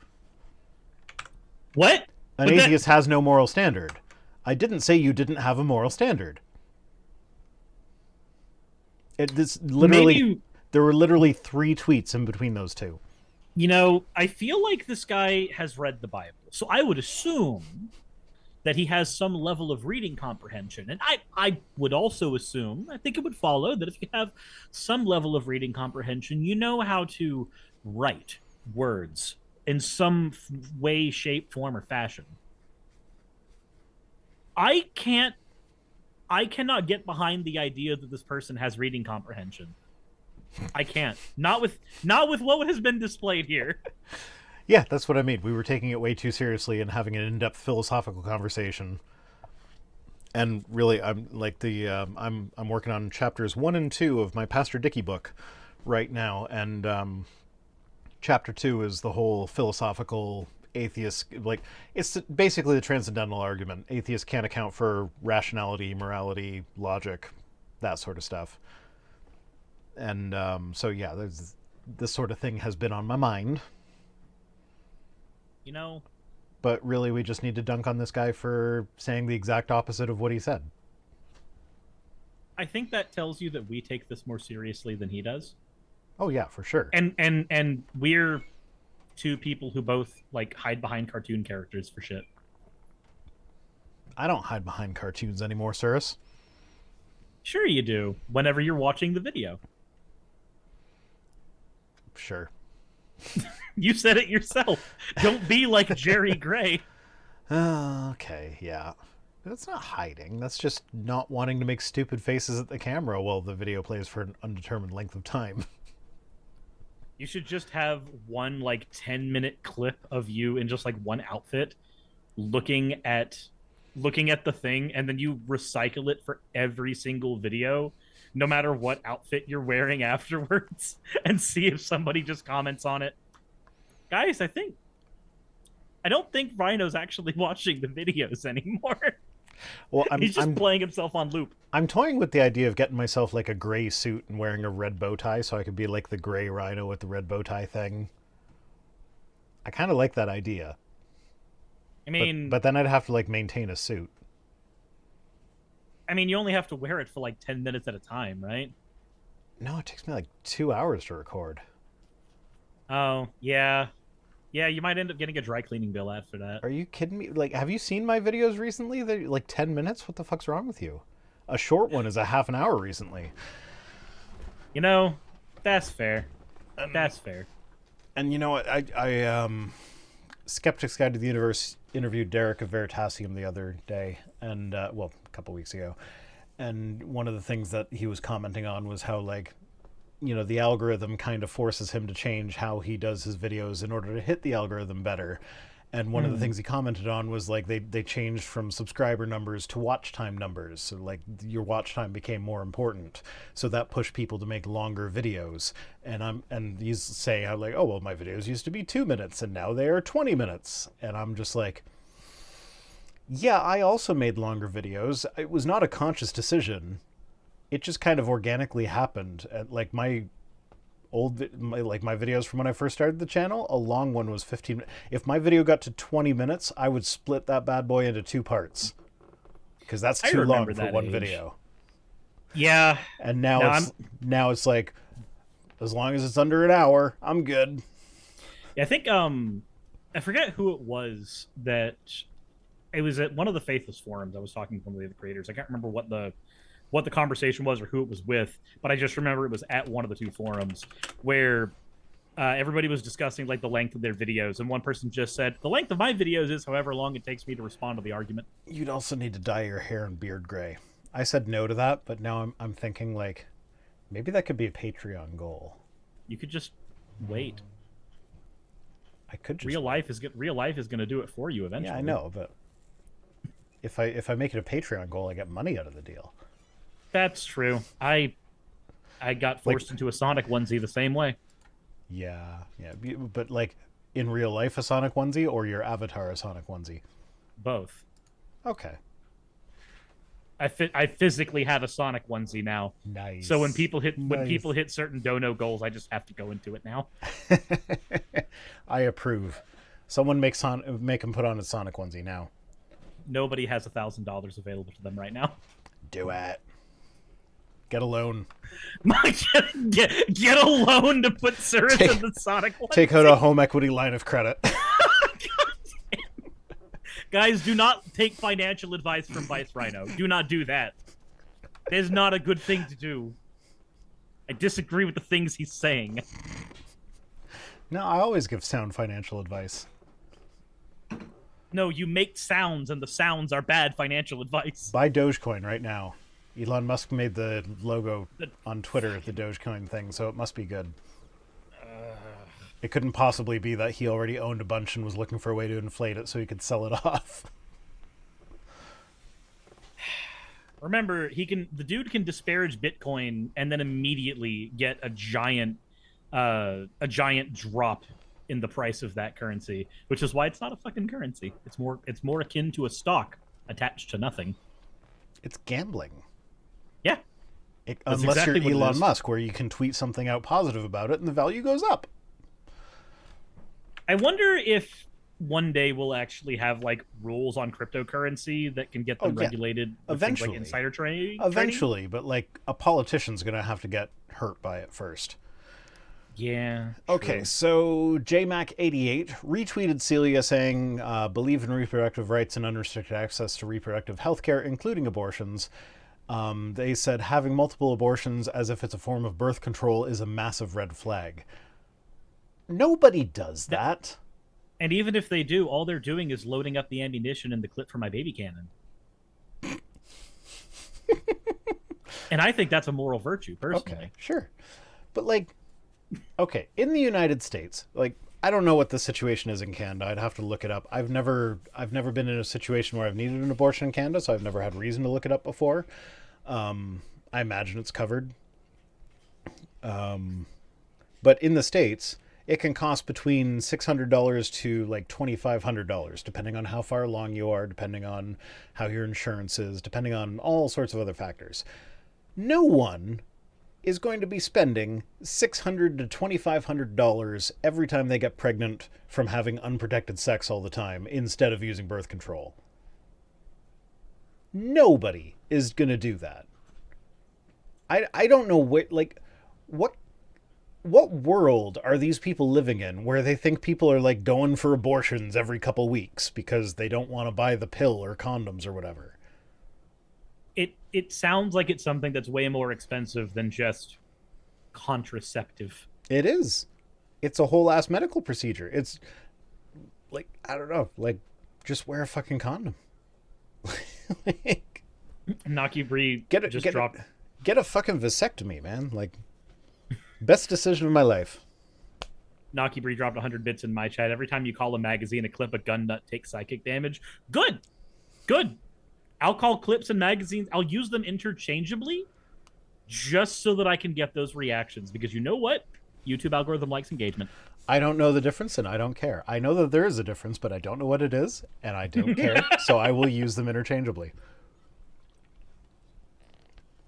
What? An atheist has no moral standard. I didn't say you didn't have a moral standard. There were literally 3 tweets in between those two. You know, I feel like this guy has read the Bible, so I would assume that he has some level of reading comprehension. And I would also assume, I think it would follow, that if you have some level of reading comprehension, you know how to write words in some way, shape, form, or fashion. I cannot get behind the idea that this person has reading comprehension. I can't. Not with what has been displayed here. Yeah, that's what I mean. We were taking it way too seriously and having an in-depth philosophical conversation. And really, I'm like I'm working on chapters 1 and 2 of my Pastor Dickey book right now, and chapter 2 is the whole philosophical atheist, like, it's basically the transcendental argument. Atheists can't account for rationality, morality, logic, that sort of stuff. And so yeah, this sort of thing has been on my mind. You know, but really we just need to dunk on this guy for saying the exact opposite of what he said. I think that tells you that we take this more seriously than he does. Oh yeah, for sure. And we're two people who both like hide behind cartoon characters for shit. I don't hide behind cartoons anymore, Cyrus. Sure you do, whenever you're watching the video. Sure. You said it yourself. Don't be like Jerry Gray. Okay, yeah. That's not hiding. That's just not wanting to make stupid faces at the camera while the video plays for an undetermined length of time. You should just have one like 10-minute clip of you in just like one outfit looking at the thing, and then you recycle it for every single video, no matter what outfit you're wearing afterwards, and see if somebody just comments on it. Guys, I don't think Rhino's actually watching the videos anymore. Well, he's just playing himself on loop. I'm toying with the idea of getting myself like a gray suit and wearing a red bow tie so I could be like the gray Rhino with the red bow tie thing. I kind of like that idea. I mean, but then I'd have to like maintain a suit. I mean, you only have to wear it for like 10 minutes at a time, right? No, it takes me like 2 hours to record. Oh, yeah. Yeah, you might end up getting a dry cleaning bill after that. Are you kidding me? Like, have you seen my videos recently? They're like 10 minutes? What the fuck's wrong with you? A short one is a half an hour recently. You know, that's fair. That's fair. And you know what? I Skeptic's Guide to the Universe interviewed Derek of Veritasium the other day, and, well, a couple weeks ago. And one of the things that he was commenting on was how, like, you know, the algorithm kind of forces him to change how he does his videos in order to hit the algorithm better. And one of the things he commented on was like they changed from subscriber numbers to watch time numbers. So like your watch time became more important. So that pushed people to make longer videos. And he's saying how like, oh well, my videos used to be 2 minutes and now they are 20 minutes. And I'm just like, yeah, I also made longer videos. It was not a conscious decision. It just kind of organically happened. Like my videos from when I first started the channel, a long one was 15 minutes. If my video got to 20 minutes, I would split that bad boy into 2 parts. Because that's too long for one video. Yeah. And now it's like, as long as it's under an hour, I'm good. Yeah, I think, I forget who it was that, it was at one of the Faithless forums. I was talking to one of the other creators. I can't remember what the conversation was or who it was with, but I just remember it was at one of the 2 forums where everybody was discussing like the length of their videos, and one person just said, the length of my videos is however long it takes me to respond to the argument. You'd also need to dye your hair and beard gray. I said no to that, but now I'm thinking like maybe that could be a Patreon goal. You could just wait. I could just real life is going to do it for you eventually. Yeah, I know, but if I make it a Patreon goal, I get money out of the deal. That's true. I got forced into a Sonic onesie the same way. Yeah. But like in real life, a Sonic onesie, or your avatar a Sonic onesie? Both. Okay. I physically have a Sonic onesie now. Nice. So when people hit Nice. certain dono goals, I just have to go into it now. I approve. Someone make him put on a Sonic onesie now. Nobody has $1,000 available to them right now. Do it. Get a loan. Get a loan to put Cirrus in the Sonic onesie. Take out a home equity line of credit. Guys, do not take financial advice from Vice Rhino. Do not do that. That is not a good thing to do. I disagree with the things he's saying. No, I always give sound financial advice. No, you make sounds, and the sounds are bad financial advice. Buy Dogecoin right now. Elon Musk made the logo on Twitter, the Dogecoin thing, so it must be good. It couldn't possibly be that he already owned a bunch and was looking for a way to inflate it so he could sell it off. Remember, the dude can disparage Bitcoin and then immediately get a giant drop in the price of that currency, which is why it's not a fucking currency. It's more akin to a stock attached to nothing. It's gambling. Yeah. Unless exactly you're what it Elon is. Musk, where you can tweet something out positive about it and the value goes up. I wonder if one day we'll actually have like rules on cryptocurrency that can get them regulated with things like Eventually. insider trading. Eventually, but like a politician's going to have to get hurt by it first. Yeah. Okay, true. so JMac88 retweeted Celia saying, believe in reproductive rights and unrestricted access to reproductive health care, including abortions. They said having multiple abortions as if it's a form of birth control is a massive red flag. Nobody does that. And even if they do, all they're doing is loading up the ammunition in the clip for my baby cannon. And I think that's a moral virtue, personally. Okay, sure. But like, okay, in the United States, like, I don't know what the situation is in Canada. I'd have to look it up. I've never been in a situation where I've needed an abortion in Canada, so I've never had reason to look it up before. I imagine it's covered. But in the States, it can cost between $600 to like $2,500, depending on how far along you are, depending on how your insurance is, depending on all sorts of other factors. No one is going to be spending $600 to $2,500 every time they get pregnant from having unprotected sex all the time instead of using birth control. Nobody is going to do that. I don't know what world are these people living in where they think people are like going for abortions every couple weeks because they don't want to buy the pill or condoms or whatever. It sounds like it's something that's way more expensive than just contraceptive. It is. It's a whole ass medical procedure. It's like, I don't know, like just wear a fucking condom. Like, Naki Bree get a fucking vasectomy, man. Like, best decision of my life. Naki Bree dropped 100 bits in my chat. Every time you call a magazine a clip, a gun nut takes psychic damage. Good. I'll call clips and magazines. I'll use them interchangeably just so that I can get those reactions. Because you know what? YouTube algorithm likes engagement. I don't know the difference, and I don't care. I know that there is a difference, but I don't know what it is, and I don't care. So I will use them interchangeably.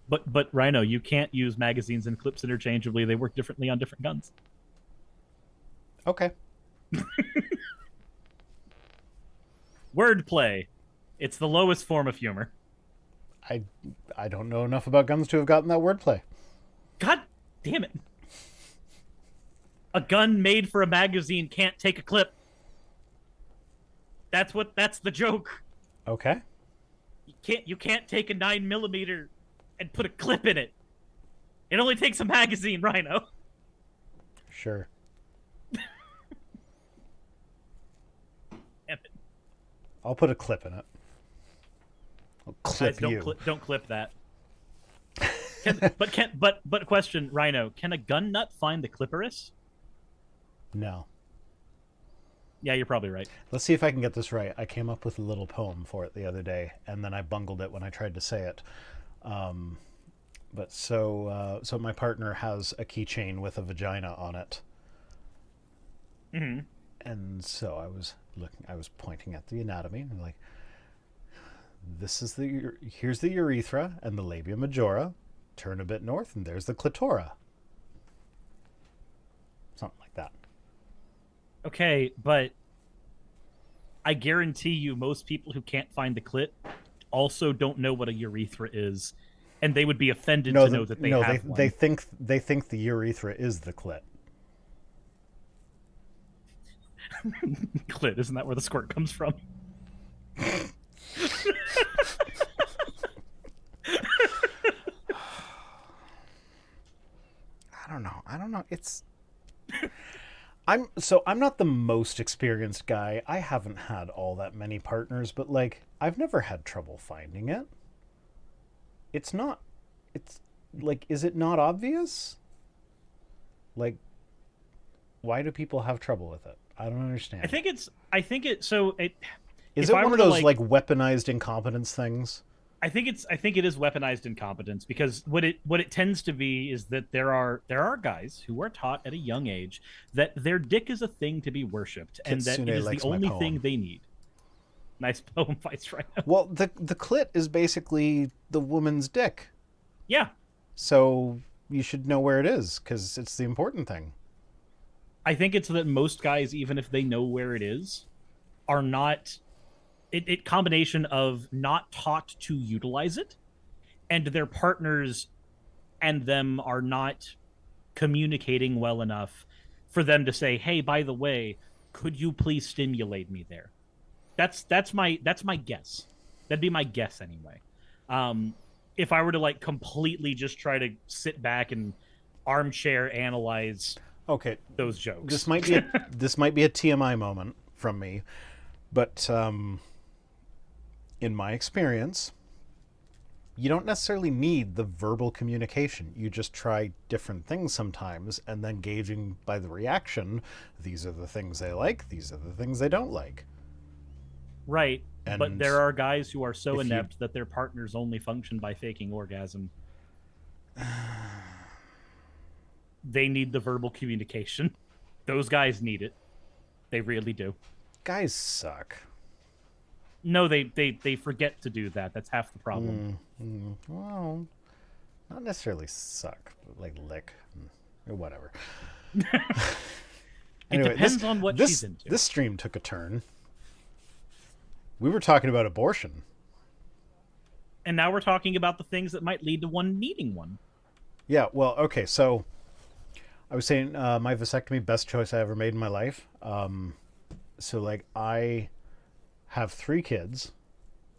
But Rhino, you can't use magazines and clips interchangeably. They work differently on different guns. Okay. Wordplay. It's the lowest form of humor. I don't know enough about guns to have gotten that wordplay. God damn it. A gun made for a magazine can't take a clip. That's the joke. Okay. You can't take a 9mm and put a clip in it. It only takes a magazine, Rhino. Sure. Damn it. I'll put a clip in it. I'll clip Guys, you. don't clip that. But question, Rhino, can a gun nut find the clitoris? No. Yeah, you're probably right. Let's see if I can get this right. I came up with a little poem for it the other day, and then I bungled it when I tried to say it. But so my partner has a keychain with a vagina on it. Mm-hmm. And so I was pointing at the anatomy and like, this is here's the urethra and the labia majora. Turn a bit north, and there's the clitora. Something like that. Okay, but I guarantee you most people who can't find the clit also don't know what a urethra is, and they would be offended to know that they have one. They think the urethra is the clit. Clit, isn't that where the squirt comes from? I don't know. It's I'm not the most experienced guy. I haven't had all that many partners, but like I've never had trouble finding it. It's like, is it not obvious? Like, why do people have trouble with it? I don't understand. I think it is it one of those like weaponized incompetence things? I think it is weaponized incompetence, because what it tends to be is that there are guys who are taught at a young age that their dick is a thing to be worshipped, and that it is the only thing they need. Nice poem, Vice right now. Well, the clit is basically the woman's dick. Yeah. So you should know where it is, because it's the important thing. I think it's that most guys, even if they know where it is, are not... It combination of not taught to utilize it, and their partners and them are not communicating well enough for them to say, "Hey, by the way, could you please stimulate me there?" That's my guess. That'd be my guess anyway. If I were to like completely just try to sit back and armchair analyze those jokes. This might be a TMI moment from me, but in my experience, you don't necessarily need the verbal communication. You just try different things sometimes, and then gauging by the reaction, these are the things they like, these are the things they don't like. Right. And but there are guys who are so inept that their partners only function by faking orgasm. They need the verbal communication. Those guys need it. They really do. Guys suck. No, they forget to do that. That's half the problem. Well, not necessarily suck, but like lick or whatever. Anyway, it depends on what she's into. This stream took a turn. We were talking about abortion. And now we're talking about the things that might lead to one needing one. Yeah, well, okay, so I was saying my vasectomy, best choice I ever made in my life. So, like, I have 3 kids,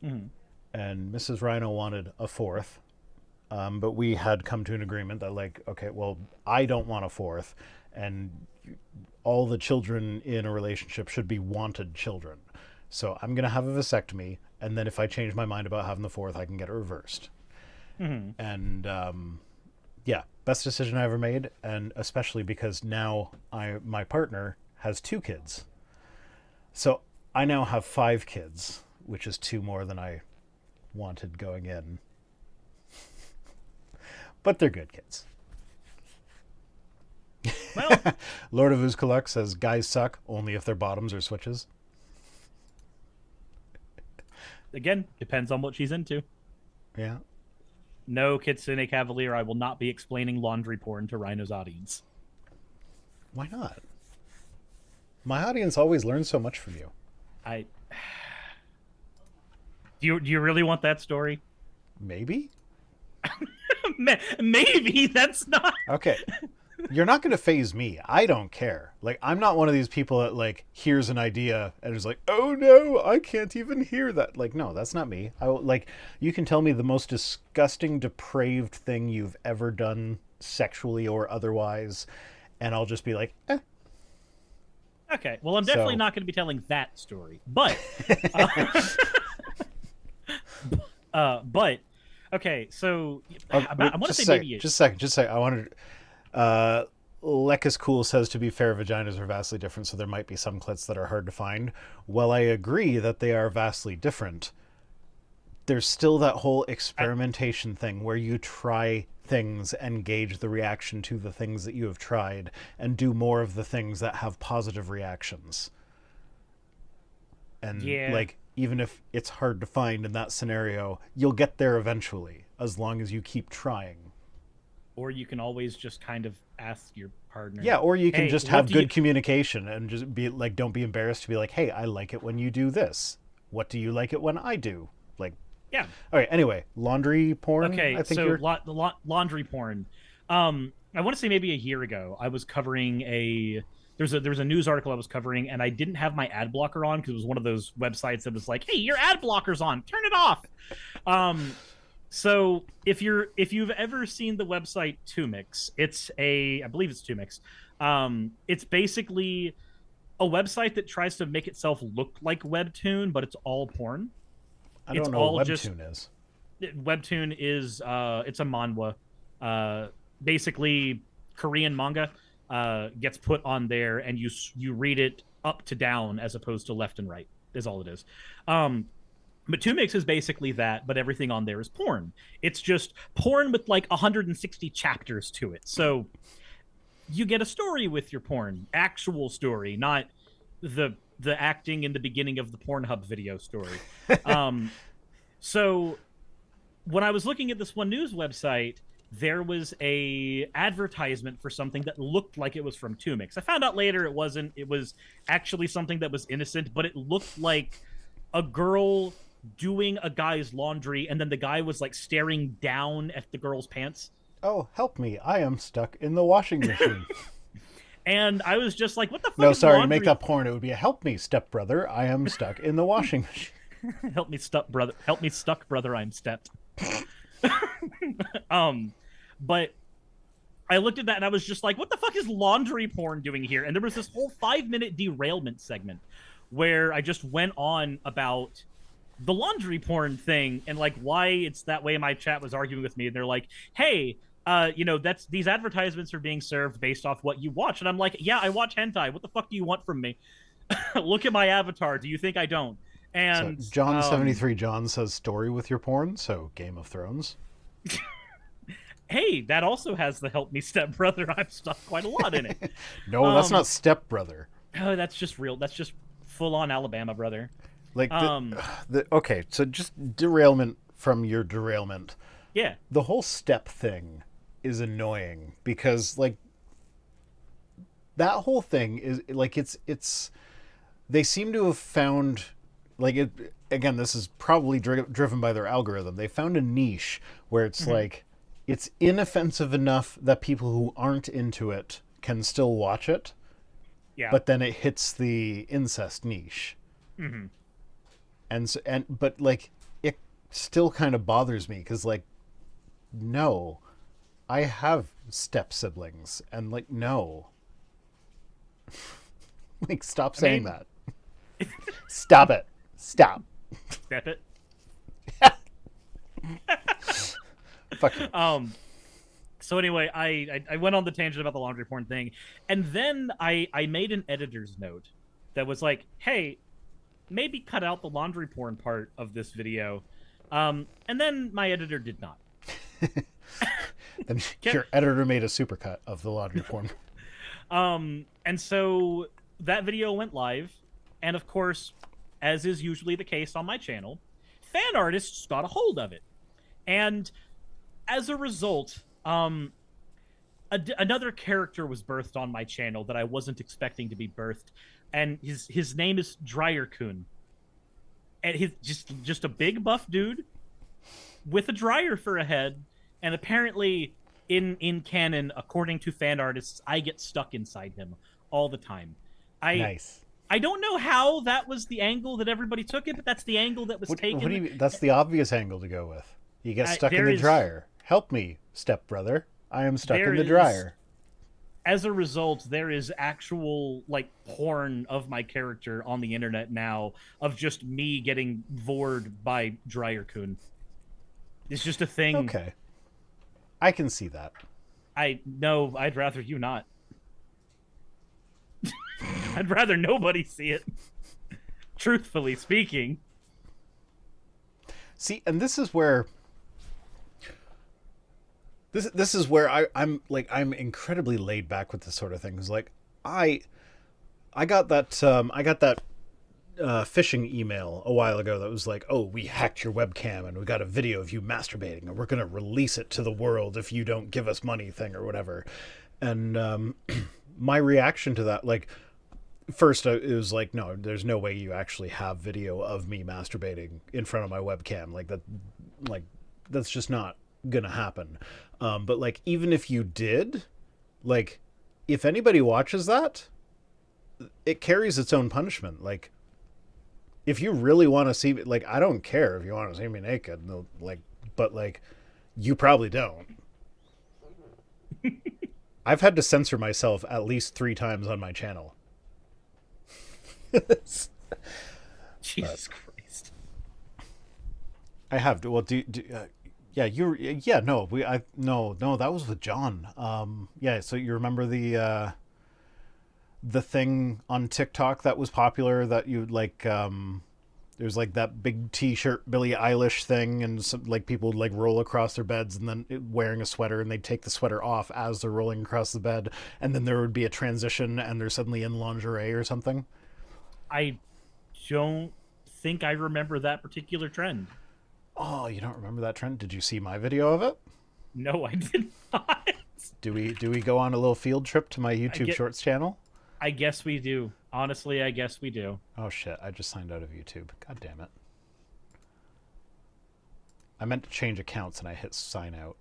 and Mrs. Rhino wanted a 4th, but we had come to an agreement that, like, okay, well, I don't want a 4th, and all the children in a relationship should be wanted children. So I'm going to have a vasectomy, and then if I change my mind about having the 4th, I can get it reversed. And, yeah, best decision I ever made, and especially because now my partner has 2 kids. So I now have 5 kids, which is 2 more than I wanted going in. But they're good kids. Well, Lord of Uzkaluk says, guys suck only if their bottoms are switches. Again, depends on what she's into. Yeah. No, Kitsune Cavalier, I will not be explaining laundry porn to Rhino's audience. Why not? My audience always learns so much from you. Do you really want that story? Maybe? Maybe that's not okay. You're not going to phase me. I don't care. Like, I'm not one of these people that, like, hears an idea and is like, oh no, I can't even hear that. Like, no, that's not me. Like, you can tell me the most disgusting, depraved thing you've ever done sexually or otherwise, and I'll just be like, eh. Okay, well, I'm definitely not going to be telling that story, but okay, so I want to say maybe just a second. I wanted Lekis Cool says, to be fair, vaginas are vastly different, so there might be some clits that are hard to find. Well, I agree that they are vastly different. There's still that whole experimentation thing where you try things and gauge the reaction to the things that you have tried and do more of the things that have positive reactions. And like even if it's hard to find in that scenario, you'll get there eventually, as long as you keep trying. Or you can always just kind of ask your partner. Yeah, or you can "Hey, just what have do good you-" communication and just be like, don't be embarrassed to be like, hey, I like it when you do this. What do you like it when I do? Like, Yeah. okay, anyway, laundry porn. Okay, I think so you're... laundry porn. I want to say maybe a year ago, I was covering there's a news article I was covering, and I didn't have my ad blocker on because it was one of those websites that was like, "Hey, your ad blocker's on, turn it off." So if you've ever seen the website Tumix, I believe it's Tumix. It's basically a website that tries to make itself look like Webtoon, but it's all porn. I don't It's know all what just- Webtoon is. Webtoon is it's a manhwa. Basically Korean manga gets put on there, and you read it up to down as opposed to left and right is all it is. But Tumix is basically that, but everything on there is porn. It's just porn with like 160 chapters to it. So you get a story with your porn, actual story, not the acting in the beginning of the Pornhub video story. So when I was looking at this one news website, there was a advertisement for something that looked like it was from Tumix. I found out later it wasn't. It was actually something that was innocent, but it looked like a girl doing a guy's laundry, and then the guy was like staring down at the girl's pants. Oh, help me. I am stuck in the washing machine. And I was just like, what the fuck No, is sorry, laundry? make that porn. It would be a help me, stepbrother. I am stuck in the washing machine. Help me, stuck brother. Help me, stuck brother. I'm stepped. But I looked at that and I was just like, what the fuck is laundry porn doing here? And there was this whole 5-minute derailment segment where I just went on about the laundry porn thing and like why it's that way. My chat was arguing with me, and they're like, hey, that's these advertisements are being served based off what you watch. And I'm like, yeah, I watch hentai. What the fuck do you want from me? Look at my avatar. Do you think I don't? And So John73 John says story with your porn, so Game of Thrones. Hey, that also has the help me stepbrother. I'm stuck quite a lot in it. No, that's not stepbrother. Oh, that's just real. That's just full on Alabama, brother. Like, okay, so just derailment from your derailment. Yeah. The whole step thing is annoying because, like, that whole thing is, like, it's they seem to have found, like, it, again, this is probably driven by their algorithm. They found a niche where it's like, it's inoffensive enough that people who aren't into it can still watch it. Yeah. But then it hits the incest niche. Mm-hmm. But like, it still kind of bothers me because, like, no, I have step siblings, and like, no, like, stop saying that. Stop it. Stop. Step it. Fuck you. So anyway, I went on the tangent about the laundry porn thing, and then I made an editor's note that was like, hey, maybe cut out the laundry porn part of this video. And then my editor did not. Then your editor made a supercut of the laundry porn. And so that video went live, and of course, as is usually the case on my channel, fan artists got a hold of it. And as a result, another character was birthed on my channel that I wasn't expecting to be birthed, and his name is Dryer-kun. And he's just a big buff dude with a dryer for a head, and apparently in canon, according to fan artists, I get stuck inside him all the time. Nice. I don't know how that was the angle that everybody took it, but that's the angle that was taken. What do you, that's the obvious angle to go with. You get stuck in the is- dryer. Help me, stepbrother. I am stuck There in the is- dryer. As a result, there is actual, like, porn of my character on the internet now of just me getting vored by Dryer-kun. It's just a thing. Okay. I can see that. No, I'd rather you not. I'd rather nobody see it. Truthfully speaking. See, and this is where this is where I'm incredibly laid back with this sort of thing. Cause like I got that phishing email a while ago that was like, oh, we hacked your webcam and we got a video of you masturbating and we're going to release it to the world if you don't give us money thing or whatever. And my reaction to that, like, first it was like, no, there's no way you actually have video of me masturbating in front of my webcam. Like that's just not going to happen. But like, even if you did, like, if anybody watches that, it carries its own punishment. Like, if you really want to see, like, I don't care if you want to see me naked, like, but like, you probably don't. I've had to censor myself at least 3 times on my channel. Jesus Christ. I have to. Well, yeah, no, no, that was with John. Yeah, so you remember the thing on TikTok that was popular that you like, there's like that big t-shirt Billie Eilish thing, and some, like, people would like roll across their beds and then wearing a sweater, and they'd take the sweater off as they're rolling across the bed, and then there would be a transition and they're suddenly in lingerie or something. I don't think I remember that particular trend. Oh, you don't remember that trend? Did you see my video of it? No, I did not. Do we go on a little field trip to my YouTube Shorts channel? I guess we do. Honestly, I guess we do. Oh shit, I just signed out of YouTube. God damn it. I meant to change accounts and I hit sign out.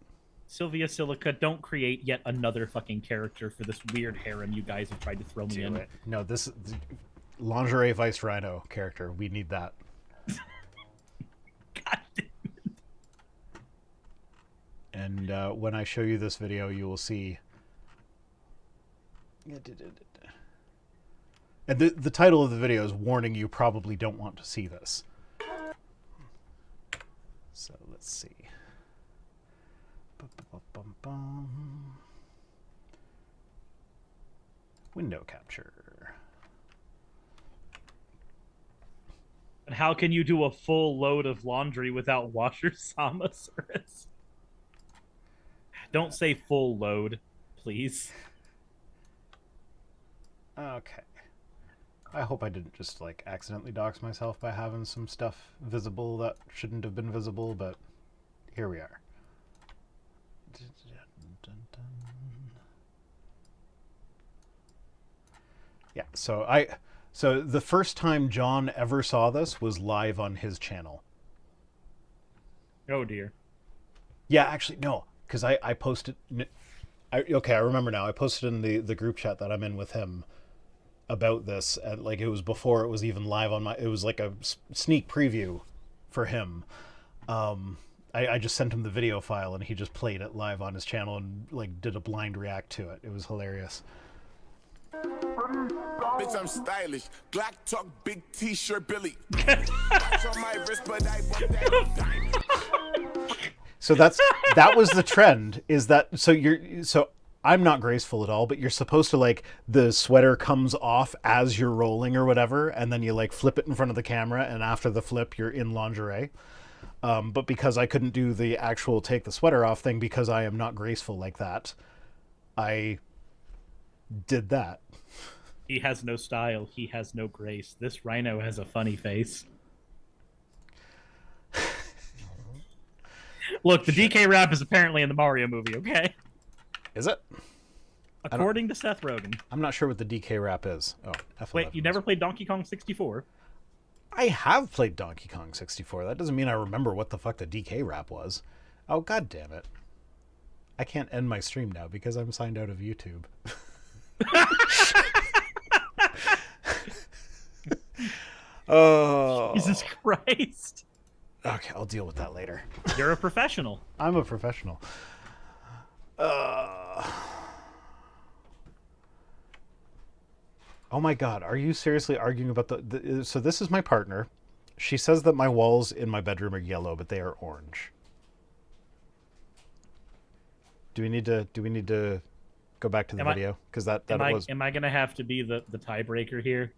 Sylvia Silica, don't create yet another fucking character for this weird harem you guys have tried to throw me in. It. No, this is lingerie Vice Rhino character. We need that. God damn it. And when I show you this video, you will see. And the title of the video is warning you probably don't want to see this. So let's see. Window capture. And how can you do a full load of laundry without washer sama service? Don't say full load, please. Okay. I hope I didn't just, like, accidentally dox myself by having some stuff visible that shouldn't have been visible, but here we are. Yeah, so the first time John ever saw this was live on his channel. Oh, dear. Yeah, actually, no, because I posted... okay, I remember now. I posted in the group chat that I'm in with him about this, and like, it was before it was even live on my... It was like a sneak preview for him. I just sent him the video file, and he just played it live on his channel and like did a blind react to it. It was hilarious. Bitch, I'm stylish. Glock talk, big t-shirt, Billy. Watch on my wrist, but I want that diamond. So that was the trend, is that so I'm not graceful at all, but you're supposed to, like, the sweater comes off as you're rolling or whatever, and then you like flip it in front of the camera, and after the flip you're in lingerie. But because I couldn't do the actual take the sweater off thing because I am not graceful like that, I did that. He has no style. He has no grace. This rhino has a funny face. Look, the DK rap is apparently in the Mario movie, okay? Is it? According to Seth Rogen. I'm not sure what the DK rap is. Oh, F11. Wait, you never played Donkey Kong 64? I have played Donkey Kong 64. That doesn't mean I remember what the fuck the DK rap was. Oh, god damn it. I can't end my stream now because I'm signed out of YouTube. Oh. Jesus Christ. Okay, I'll deal with that later. You're a professional. I'm a professional. Oh my god, are you seriously arguing about the... So this is my partner. She says that my walls in my bedroom are yellow, but they are orange. Do we need to go back to the video? Because that was... Am I going to have to be the tiebreaker here?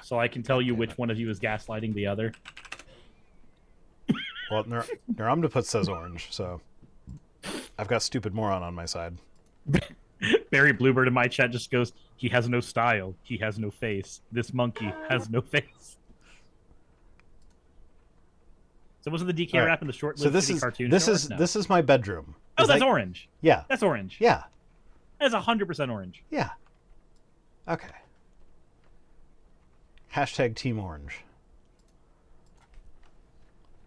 So I can tell you which one of you is gaslighting the other? Well, Neuramniput says orange, so I've got stupid moron on my side. Barry Bluebird in my chat just goes, he has no style. He has no face. This monkey has no face. So wasn't the DK All right. rap in the short-lived So this City is cartoon? this short? is No. this is my bedroom. Oh, Is that's that- orange. Yeah. That's orange. Yeah. That's 100% orange. Yeah. Okay. Hashtag Team Orange.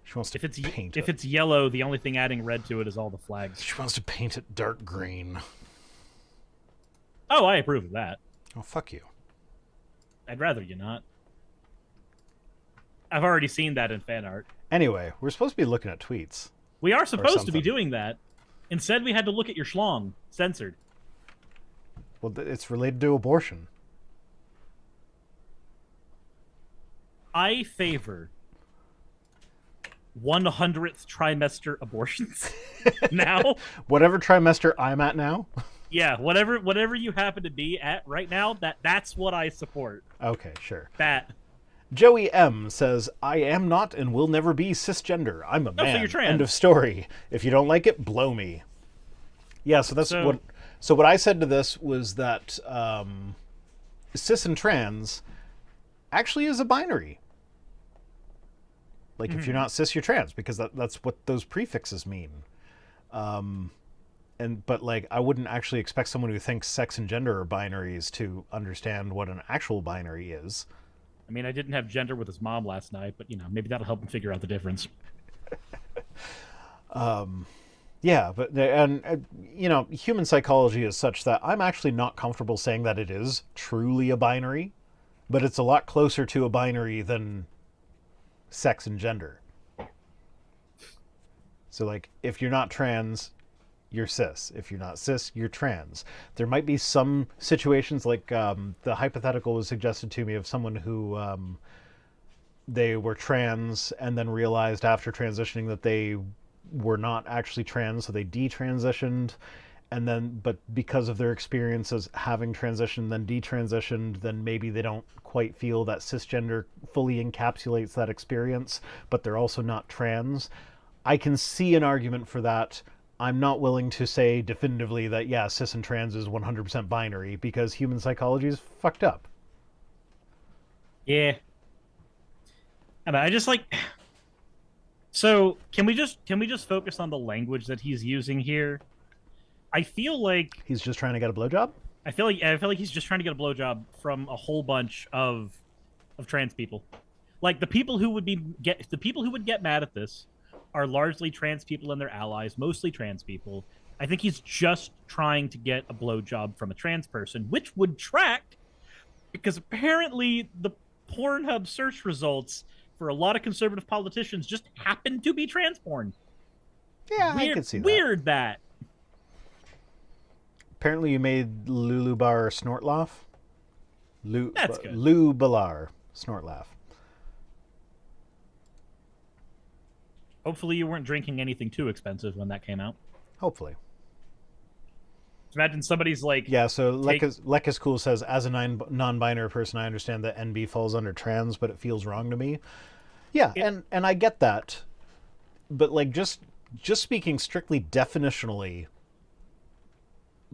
She wants to If it's paint if it. it's yellow, the only thing adding red to it is all the flags. She wants to paint it dark green. Oh, I approve of that. Oh, fuck you. I'd rather you not. I've already seen that in fan art. Anyway, we're supposed to be looking at tweets. We are supposed to be something. doing that. Instead, we had to look at your schlong. Censored. Well, it's related to abortion. I favor 100th trimester abortions. Now, Whatever trimester I'm at now. yeah, whatever you happen to be at right now, that's what I support. Okay, sure. That. Joey M says, I am not and will never be cisgender. I'm a so man. you're trans. End of story. If you don't like it, blow me. Yeah, so that's So- what. So what I said to this was that cis and trans actually is a binary. Like if you're not cis, you're trans, because that's what those prefixes mean. But like I wouldn't actually expect someone who thinks sex and gender are binaries to understand what an actual binary is. I mean, I didn't have gender with his mom last night, but maybe that'll help him figure out the difference. Yeah, but human psychology is such that I'm actually not comfortable saying that it is truly a binary, but it's a lot closer to a binary than sex and gender. So like if you're not trans, you're cis. If you're not cis, you're trans. There might be some situations like the hypothetical was suggested to me of someone who they were trans and then realized after transitioning that they were not actually trans, so they detransitioned, and then but because of their experiences having transitioned then detransitioned, then maybe they don't quite feel that cisgender fully encapsulates that experience, but they're also not trans. I can see an argument for that. I'm not willing to say definitively that yeah, cis and trans is 100% binary, because human psychology is fucked up. Yeah. I just like. So can we just focus on the language that he's using here? I feel like He's just trying to get a blowjob? I feel like he's just trying to get a blowjob from a whole bunch of trans people. Like the people who would get mad at this are largely trans people and their allies, mostly trans people. I think he's just trying to get a blowjob from a trans person, which would track because apparently the Pornhub search results for a lot of conservative politicians just happen to be trans porn. Yeah, Weird, I could see that. Weird that. Apparently you made Lulu Bar snort laugh. That's good. Lou Balar snort laugh. Hopefully you weren't drinking anything too expensive when that came out. Hopefully. Imagine somebody's like, Yeah, so Lekis Cool says, as a non-binary person, I understand that NB falls under trans, but it feels wrong to me. Yeah, and I get that. But like just speaking strictly definitionally,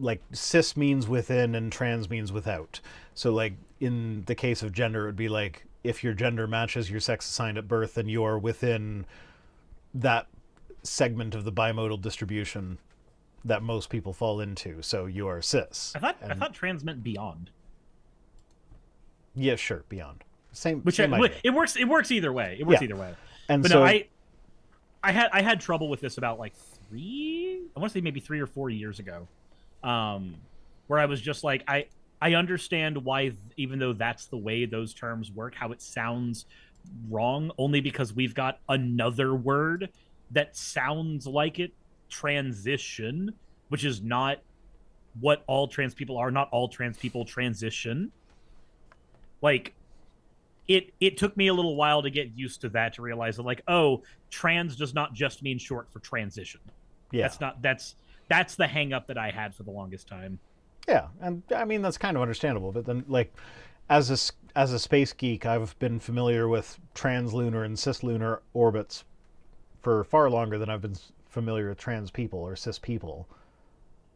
like cis means within and trans means without. So like in the case of gender, it would be like if your gender matches your sex assigned at birth, then you're within that segment of the bimodal distribution that most people fall into. So you are cis. I thought trans meant beyond. Yeah, sure, beyond. Same. Which same idea. it works either way. It works either way. And But so no, I had trouble with this about like I want to say maybe 3 or 4 years ago. Where I was just like, I understand why, even though that's the way those terms work, how it sounds wrong, only because we've got another word that sounds like it, transition, which is not what all trans people are. Not all trans people transition. Like, it took me a little while to get used to that, to realize that, like, oh, trans does not just mean short for transition. yeah. That's the hang up that I had for the longest time. Yeah, and I mean that's kind of understandable. But then, like, as a space geek, I've been familiar with translunar and cislunar orbits for far longer than I've been familiar with trans people or cis people.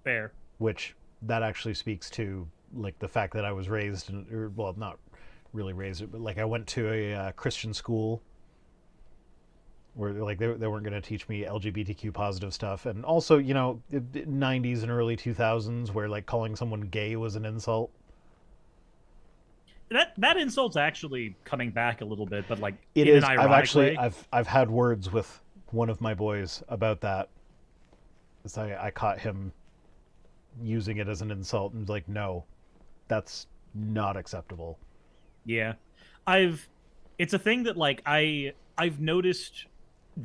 Fair. Which that actually speaks to like the fact that I was raised in, or well, not really raised, but like I went to a Christian school where like they weren't going to teach me LGBTQ positive stuff, and also 90s and early 2000s where like calling someone gay was an insult. That insult's actually coming back a little bit, but like It in is. an ironic way. I've had words with one of my boys about that. So I caught him using it as an insult and was like, no, that's not acceptable. Yeah. It's a thing that like I've noticed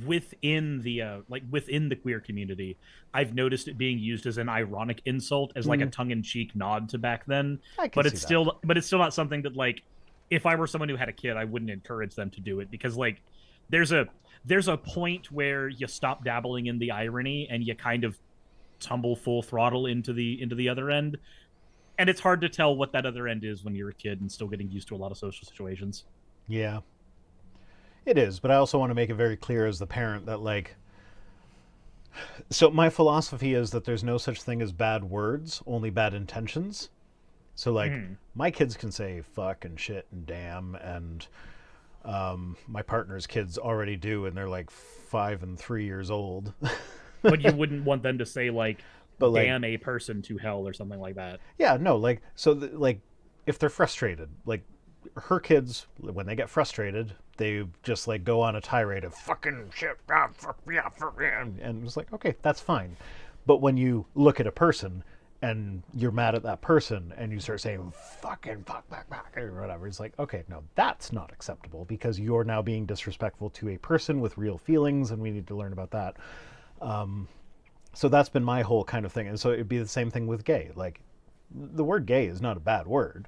within the within the queer community. I've noticed it being used as an ironic insult, as like a tongue-in-cheek nod to back then. But it's still not something that like if I were someone who had a kid, I wouldn't encourage them to do it, because like there's a point where you stop dabbling in the irony and you kind of tumble full throttle into the other end. And it's hard to tell what that other end is when you're a kid and still getting used to a lot of social situations. Yeah. It is, but I also want to make it very clear as the parent that like, so my philosophy is that there's no such thing as bad words, only bad intentions. So like my kids can say fuck and shit and damn, and my partner's kids already do, and they're like 5 and 3 years old. But you wouldn't want them to say like, but damn a person to hell or something like that. Yeah, no, like so like if they're frustrated, like her kids, when they get frustrated, they just like go on a tirade of fucking shit, fuck yeah, and it's like, okay, that's fine. But when you look at a person and you're mad at that person and you start saying fucking fuck or whatever, it's like, okay, no, that's not acceptable, because you're now being disrespectful to a person with real feelings, and we need to learn about that. So that's been my whole kind of thing. And so it'd be the same thing with gay. Like, the word gay is not a bad word,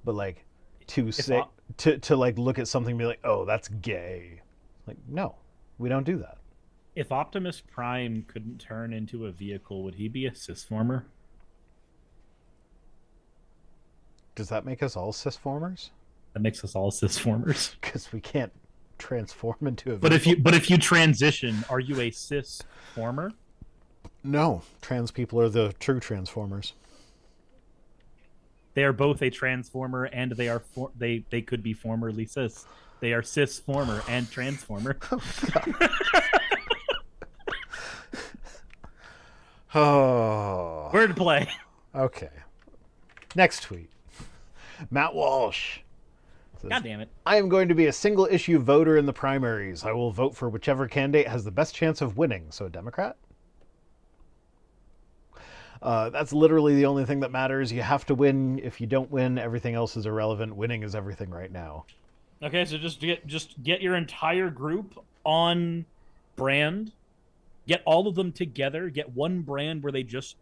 but like to say to like look at something and be like, oh, that's gay. Like, no, we don't do that. If Optimus Prime couldn't turn into a vehicle, would he be a cisformer? Does that make us all cisformers? That makes us all cisformers. Because we can't transform into a vehicle. But if you transition, are you a cisformer? No, trans people are the true transformers. They are both a transformer, and they are they could be formerly cis. They are cisformer and transformer. Oh. Wordplay. Okay. Next tweet. Matt Walsh says, God damn it. I am going to be a single issue voter in the primaries. I will vote for whichever candidate has the best chance of winning. So a Democrat? That's literally the only thing that matters. You have to win. If you don't win, everything else is irrelevant. Winning is everything right now. Okay, so just get your entire group on brand. Get all of them together. Get one brand where they just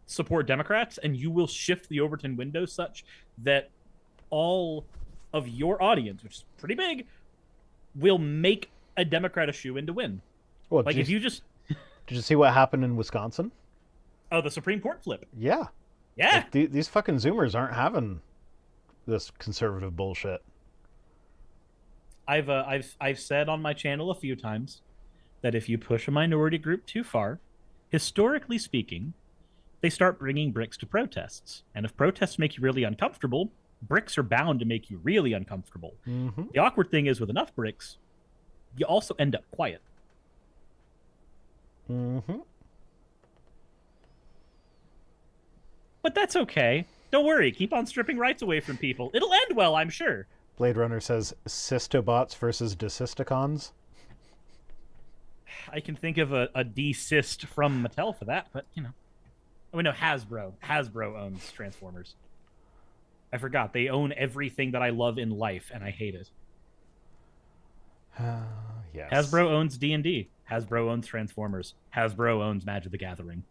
support Democrats, and you will shift the Overton window such that all of your audience, which is pretty big, will make a Democrat a shoe-in to win. Well, like, if you just... Did you see what happened in Wisconsin? Oh, the Supreme Court flip. Yeah. Yeah. Like, these fucking Zoomers aren't having this conservative bullshit. I've said on my channel a few times that if you push a minority group too far, historically speaking, they start bringing bricks to protests. And if protests make you really uncomfortable, bricks are bound to make you really uncomfortable. Mm-hmm. The awkward thing is, with enough bricks, you also end up quiet. Mm-hmm. But that's okay. Don't worry. Keep on stripping rights away from people. It'll end well, I'm sure. Blade Runner says Cystobots versus Desisticons. I can think of a desist from Mattel for that, but, you know. Oh, no, Hasbro. Hasbro owns Transformers. I forgot. They own everything that I love in life, and I hate it. Yes. Hasbro owns D&D. Hasbro owns Transformers. Hasbro owns Magic the Gathering.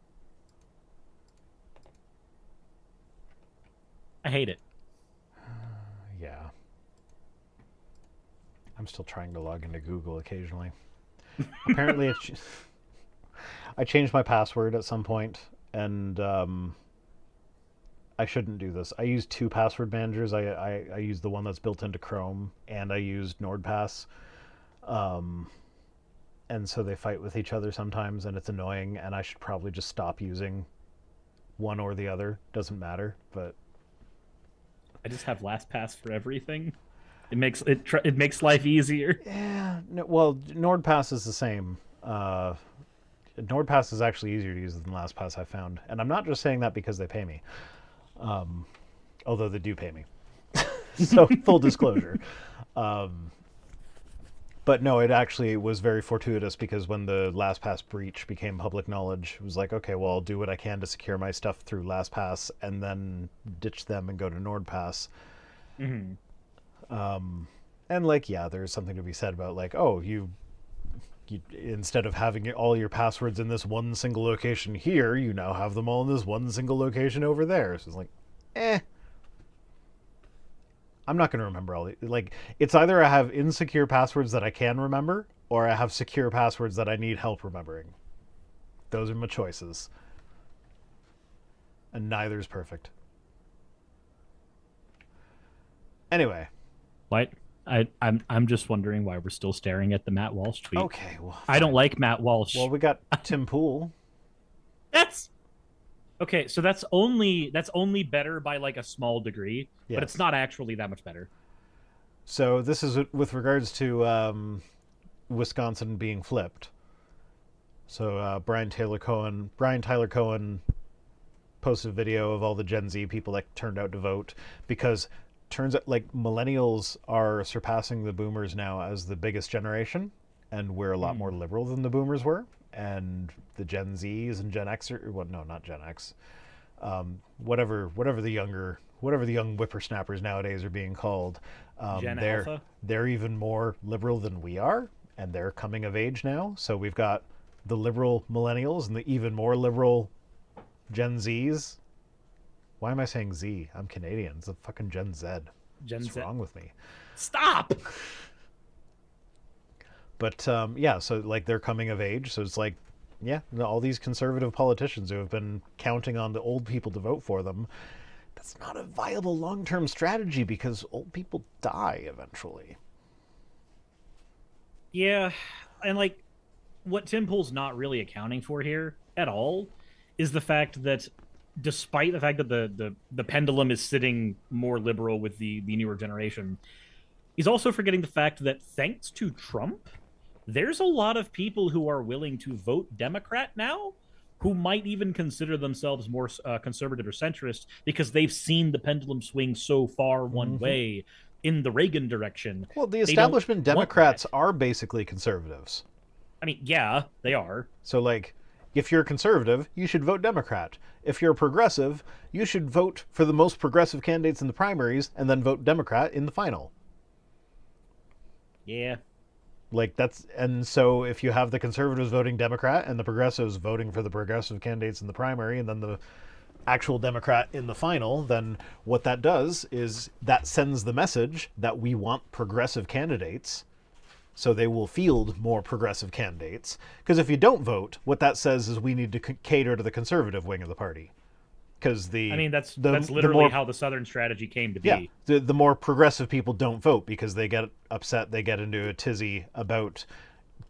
I hate it. Yeah. I'm still trying to log into Google occasionally. Apparently, I changed my password at some point, and I shouldn't do this. I use 2 password managers. I use the one that's built into Chrome, and I used NordPass. And so they fight with each other sometimes, and it's annoying, and I should probably just stop using one or the other. Doesn't matter, but... I just have LastPass for everything. It makes life easier. Yeah. No, well, NordPass is the same. NordPass is actually easier to use than LastPass, I found, and I'm not just saying that because they pay me, although they do pay me. So full disclosure. But no, it actually was very fortuitous because when the LastPass breach became public knowledge, it was like, okay, well, I'll do what I can to secure my stuff through LastPass and then ditch them and go to NordPass. Mm-hmm. And like, yeah, there's something to be said about like, oh, you instead of having all your passwords in this one single location here, you now have them all in this one single location over there. So it's like, I'm not going to remember all like, it's either I have insecure passwords that I can remember or I have secure passwords that I need help remembering. Those are my choices. And neither is perfect. Anyway. What? I'm just wondering why we're still staring at the Matt Walsh tweet. Okay, well, fine. I don't like Matt Walsh. Well, we got Tim Pool. That's okay. So that's only better by like a small degree, Yes. but it's not actually that much better. So this is with regards to Wisconsin being flipped. So Brian Tyler Cohen posted a video of all the Gen Z people that turned out to vote because turns out like millennials are surpassing the boomers now as the biggest generation, and we're a lot more liberal than the boomers were, and the Gen Zs and Gen X not Gen X, whatever the young whippersnappers nowadays are being called, they're even more liberal than we are, and they're coming of age now. So we've got the liberal millennials and the even more liberal Gen Zs. Why am I saying Z? I'm Canadian. It's a fucking Gen Z. What's wrong with me? Stop! But yeah, so like they're coming of age. So it's like, yeah, all these conservative politicians who have been counting on the old people to vote for them, that's not a viable long-term strategy because old people die eventually. Yeah, and like what Tim Pool's not really accounting for here at all is the fact that despite the fact that the pendulum is sitting more liberal with the newer generation, he's also forgetting the fact that thanks to Trump, there's a lot of people who are willing to vote Democrat now who might even consider themselves more conservative or centrist because they've seen the pendulum swing so far one way in the Reagan direction. Well, the establishment Democrats are basically conservatives. I mean, yeah, they are. So like, if you're a conservative, you should vote Democrat. If you're a progressive, you should vote for the most progressive candidates in the primaries and then vote Democrat in the final. Yeah. Like that's, and so if you have the conservatives voting Democrat and the progressives voting for the progressive candidates in the primary and then the actual Democrat in the final, then what that does is that sends the message that we want progressive candidates. So they will field more progressive candidates. Because if you don't vote, what that says is we need to cater to the conservative wing of the party. Because that's literally how the Southern strategy came to be. Yeah, the more progressive people don't vote because they get upset, they get into a tizzy about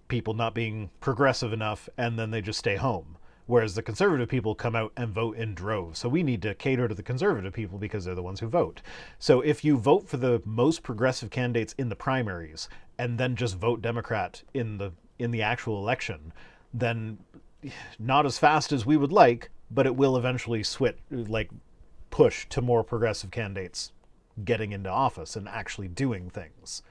people not being progressive enough, and then they just stay home. Whereas the conservative people come out and vote in droves. So we need to cater to the conservative people because they're the ones who vote. So if you vote for the most progressive candidates in the primaries and then just vote Democrat in the actual election, then not as fast as we would like, but it will eventually push to more progressive candidates getting into office and actually doing things.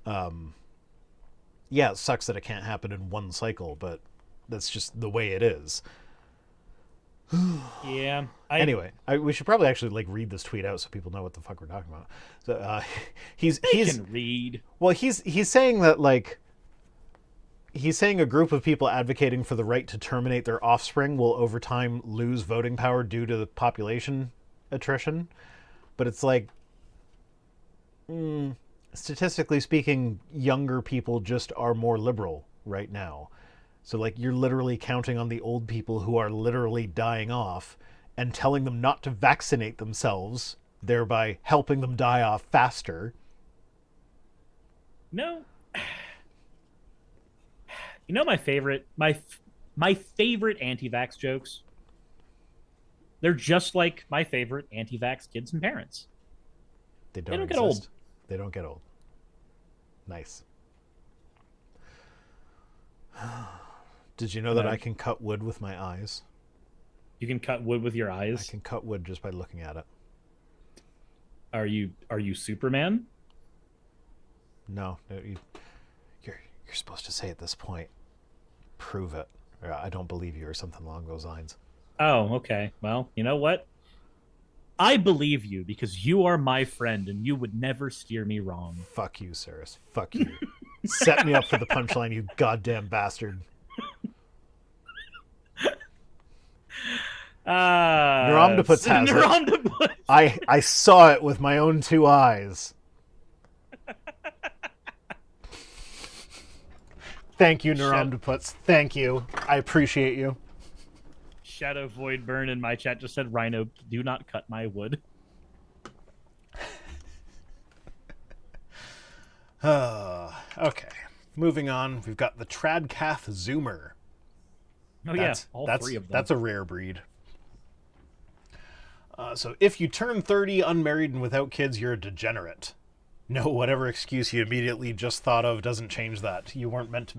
Yeah, it sucks that it can't happen in one cycle, but that's just the way it is. Yeah. Anyway, we should probably actually read this tweet out so people know what the fuck we're talking about. So They can read. Well, he's saying that he's saying a group of people advocating for the right to terminate their offspring will over time lose voting power due to the population attrition. But it's like, statistically speaking, younger people just are more liberal right now. So you're literally counting on the old people who are literally dying off and telling them not to vaccinate themselves, thereby helping them die off faster. No. You know my favorite anti-vax jokes? They're just like my favorite anti-vax kids and parents. They don't get old. They don't get old. Nice. Did you know that I can cut wood with my eyes? You can cut wood with your I eyes? can cut wood just by looking at it. Are you Superman? No, you're supposed to say at this point, prove it, or I don't believe you, or something along those lines. Oh, okay. Well, you know what? I believe you because you are my friend and you would never steer me wrong. Fuck you, Cyrus. Fuck you. Set me up for the punchline, you goddamn bastard. Neuromptipus has it. I saw it with my own 2 eyes. Thank you, Neuromptipus. Thank you. I appreciate you. Shadow Void Burn in my chat just said, Rhino, do not cut my wood. Okay. Moving on, we've got the Tradcath Zoomer. Oh, yeah, all 3 of them. That's a rare breed. So if you turn 30 unmarried and without kids, you're a degenerate. No, whatever excuse you immediately just thought of doesn't change that. You were meant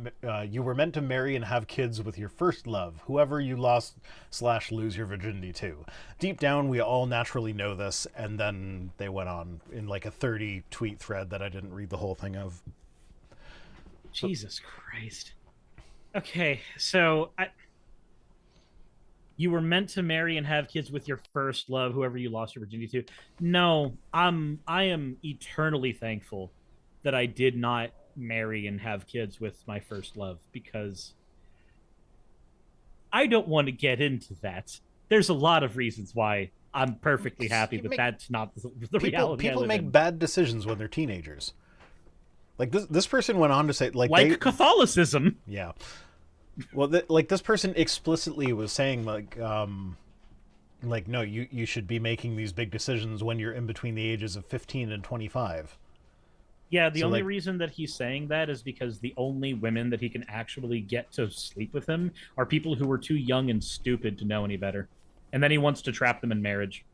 to marry and have kids with your first love, whoever you lost/lose your virginity to. Deep down, we all naturally know this, and then they went on in like a 30 tweet thread that I didn't read the whole thing of. Jesus Christ. Okay, so you were meant to marry and have kids with your first love, whoever you lost your virginity to. No, I am eternally thankful that I did not marry and have kids with my first love, because I don't want to get into that. There's a lot of reasons why I'm perfectly happy, but that's not the reality. People make bad decisions when they're teenagers. Like this person went on to say, like Catholicism. Yeah. Well, this person explicitly was saying, no, you should be making these big decisions when you're in between the ages of 15 and 25. Yeah, the only reason that he's saying that is because the only women that he can actually get to sleep with him are people who were too young and stupid to know any better. And then he wants to trap them in marriage.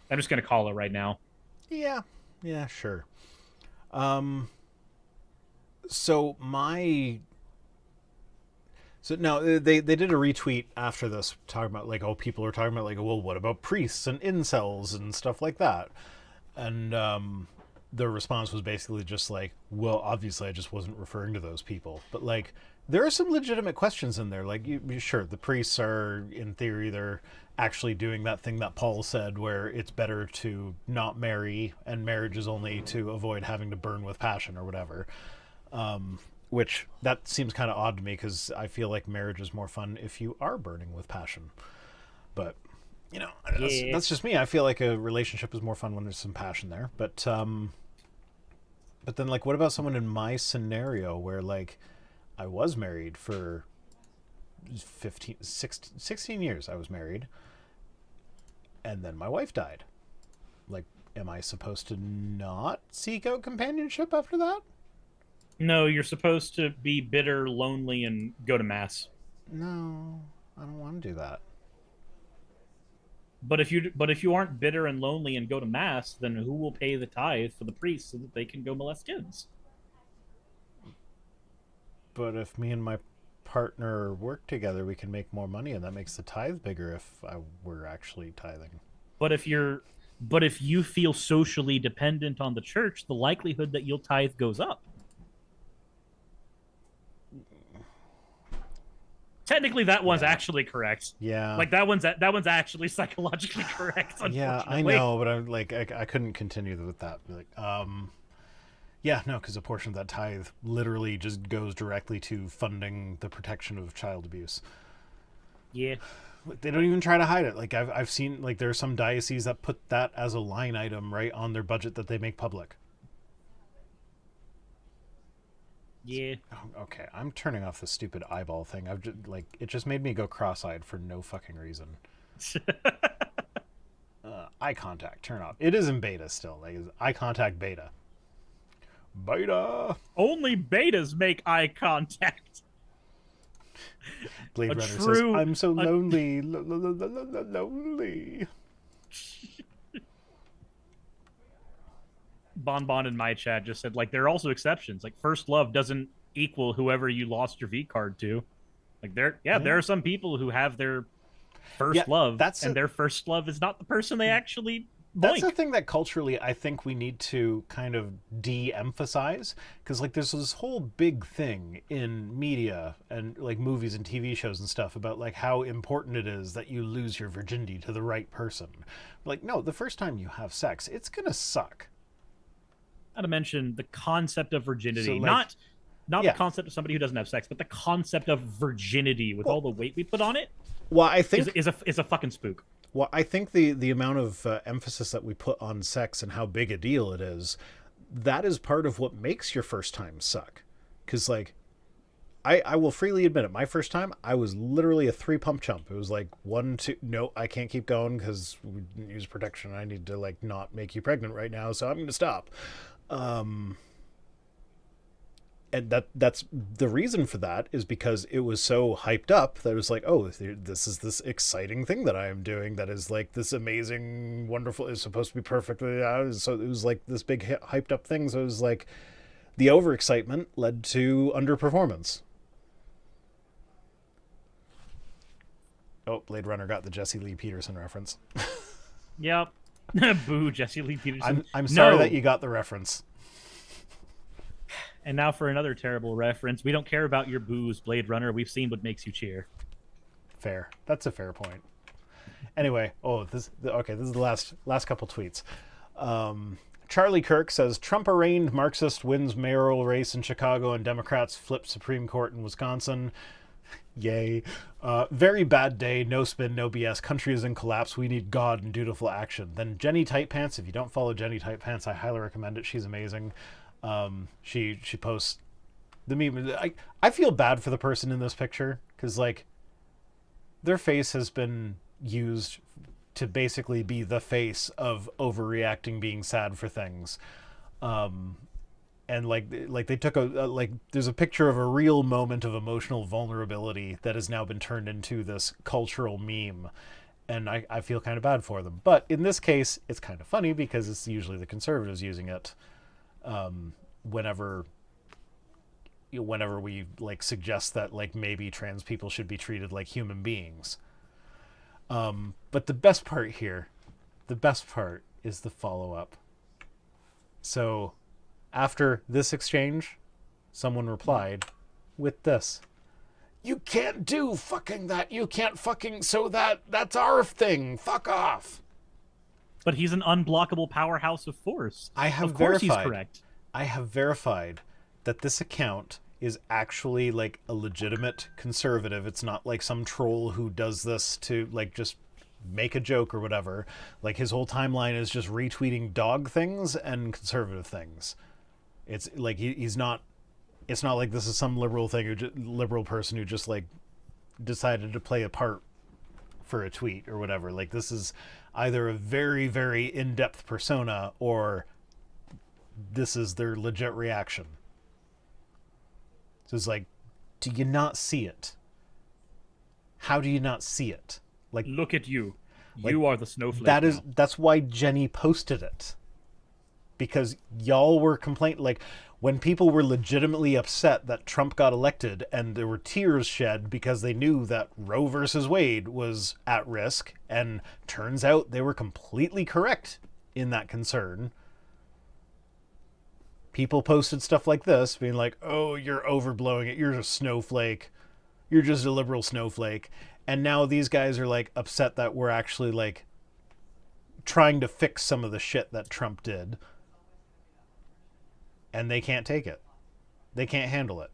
I'm just going to call it right now. Yeah, sure. So now they did a retweet after this talking about people are talking about well, what about priests and incels and stuff like that, and the response was basically just well, obviously I just wasn't referring to those people, but there are some legitimate questions in there. Sure, the priests are, in theory, they're actually doing that thing that Paul said where it's better to not marry and marriage is only to avoid having to burn with passion or whatever. Which, that seems kind of odd to me because I feel like marriage is more fun if you are burning with passion. But, that's just me. I feel like a relationship is more fun when there's some passion there. But then, what about someone in my scenario where, I was married for 16 years I was married, and then my wife died. Am I supposed to not seek out companionship after that? No, you're supposed to be bitter, lonely, and go to mass. No, I don't want to do that. But if you aren't bitter and lonely and go to mass, then who will pay the tithe for the priest so that they can go molest kids? But if me and my partner work together, we can make more money, and that makes the tithe bigger if we're actually tithing. But if you feel socially dependent on the church, the likelihood that you'll tithe goes up. Technically, that one's actually correct. Yeah, that one's actually psychologically correct. Yeah, I know, but I'm I couldn't continue with that. Because a portion of that tithe literally just goes directly to funding the protection of child abuse. Yeah, they don't even try to hide it. I've seen there are some dioceses that put that as a line item right on their budget that they make public. Yeah. Okay, I'm turning off the stupid eyeball thing. I've just it just made me go cross-eyed for no fucking reason. Eye contact, turn off. It is in beta still. It's eye contact beta. Beta. Only betas make eye contact. Blade Runner says, "I'm so lonely, lonely." Bon in my chat just said, like, there are also exceptions. Like, first love doesn't equal whoever you lost your V card to. Like, there are some people who have their first love, and their first love is not the person they actually That's boink. the thing that culturally I think we need to kind of de-emphasize, because like there's this whole big thing in media and like movies and TV shows and stuff about like how important it is that you lose your virginity to the right person. Like, no, the first time you have sex, it's gonna suck. Not to mention the concept of virginity, So, like, not the concept of somebody who doesn't have sex, but the concept of virginity with all the weight we put on it. Well, I think is a fucking spook. Well, I think the amount of emphasis that we put on sex and how big a deal it is, that is part of what makes your first time suck. Because, like, I will freely admit it, my first time, I was literally a 3-pump chump. It was like 1, 2, no, I can't keep going because we didn't use protection. I need to, like, not make you pregnant right now, so I'm going to stop. And that's the reason for that is because it was so hyped up that it was like, oh, this is this exciting thing that I am doing that is like this amazing, wonderful, is supposed to be perfect. So it was like this big hyped up thing. So it was like the overexcitement led to underperformance. Oh, Blade Runner got the Jesse Lee Peterson reference. Yep. Boo, Jesse Lee Peterson. I'm sorry that you got the reference. And now for another terrible reference. We don't care about your booze, Blade Runner. We've seen what makes you cheer. Fair. That's a fair point. Anyway, this is the last couple tweets. Charlie Kirk says, Trump-arraigned Marxist wins mayoral race in Chicago and Democrats flip Supreme Court in Wisconsin. Yay. Very bad day. No spin, no BS. Country is in collapse. We need God and dutiful action. Then Jenny Tightpants. If you don't follow Jenny Tightpants, I highly recommend it. She's amazing. She posts the meme. I feel bad for the person in this picture because like their face has been used to basically be the face of overreacting, being sad for things. And like they took there's a picture of a real moment of emotional vulnerability that has now been turned into this cultural meme. And I feel kind of bad for them. But in this case, it's kind of funny because it's usually the conservatives using it. Whenever we like suggest that like maybe trans people should be treated like human beings. But the best part is the follow-up. So after this exchange, someone replied with this: "You can't do fucking that. You can't fucking, so that's our thing. Fuck off." But he's an unblockable powerhouse of force. Of course he's correct. I have verified that this account is actually like a legitimate conservative. It's not like some troll who does this to like just make a joke or whatever. Like his whole timeline is just retweeting dog things and conservative things. It's like he's not. It's not like this is some liberal thing, liberal person who just like decided to play a part for a tweet or whatever. Like this is either a very, very in-depth persona or this is their legit reaction. So it's like, do you not see it? How do you not see it? Like, look at you. Like, you are the snowflake. That's why Jenny posted it. Because y'all were complaining, like when people were legitimately upset that Trump got elected and there were tears shed because they knew that Roe versus Wade was at risk, and turns out they were completely correct in that concern. People posted stuff like this being like, oh, you're overblowing it. You're a snowflake. You're just a liberal snowflake. And now these guys are like upset that we're actually like trying to fix some of the shit that Trump did. And they can't take it. They can't handle it.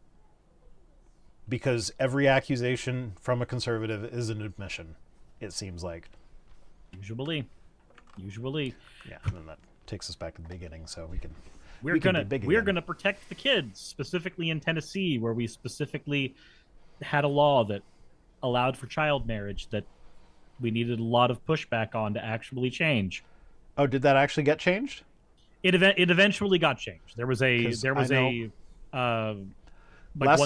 Because every accusation from a conservative is an admission, it seems like. Usually. Yeah, and then that takes us back to the beginning, so we can... We're gonna protect the kids, specifically in Tennessee, where we specifically had a law that allowed for child marriage that we needed a lot of pushback on to actually change. Oh, did that actually get changed? It eventually got changed. There was one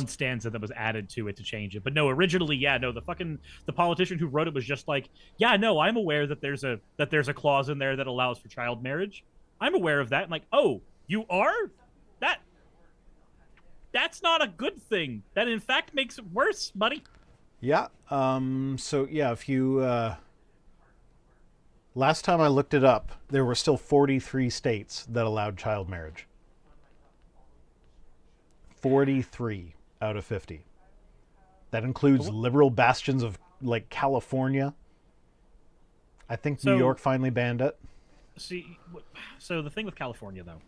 stanza that was added to it to change it. But no, originally, the politician who wrote it was just like, yeah, no, I'm aware that there's a clause in there that allows for child marriage. I'm aware of that. And like, oh, You are? That's not a good thing. That in fact makes it worse, buddy. Yeah. So yeah, if you last time I looked it up, there were still 43 states that allowed child marriage. 43 out of 50. That includes liberal bastions of like California. I think New York finally banned it. See, so the thing with California, though,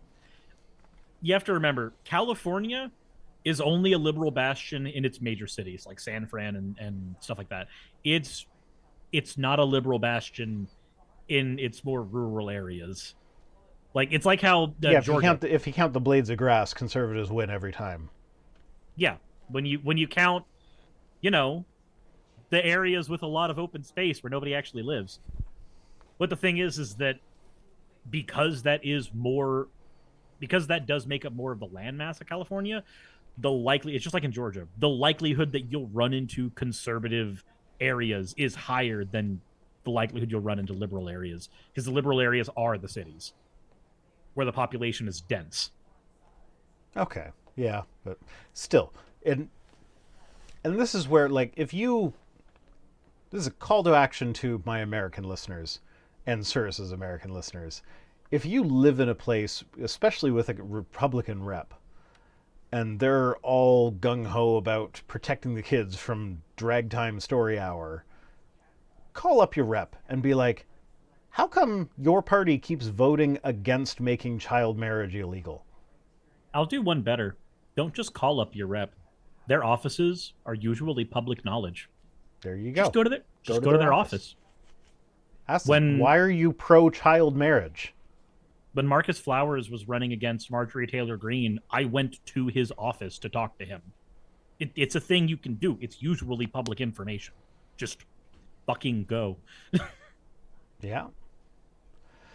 you have to remember, California is only a liberal bastion in its major cities, like San Fran and stuff like that. It's not a liberal bastion in its more rural areas. Like, it's like how Georgia. If you count the blades of grass, conservatives win every time. Yeah, when you count, the areas with a lot of open space where nobody actually lives. But the thing is that because that does make up more of the landmass of California, it's just like in Georgia, the likelihood that you'll run into conservative areas is higher than the likelihood you'll run into liberal areas, because the liberal areas are the cities where the population is dense. Okay, yeah, but still, and this is where, like, this is a call to action to my American listeners and Cirrus's American listeners. If you live in a place, especially with a Republican rep, and they're all gung-ho about protecting the kids from drag time story hour, call up your rep and be like, how come your party keeps voting against making child marriage illegal? I'll do one better. Don't just call up your rep. Their offices are usually public knowledge. There you go. Just go to their office. Ask them, why are you pro-child marriage? When Marcus Flowers was running against Marjorie Taylor Greene, I went to his office to talk to him. It's a thing you can do. It's usually public information. Just fucking go. Yeah.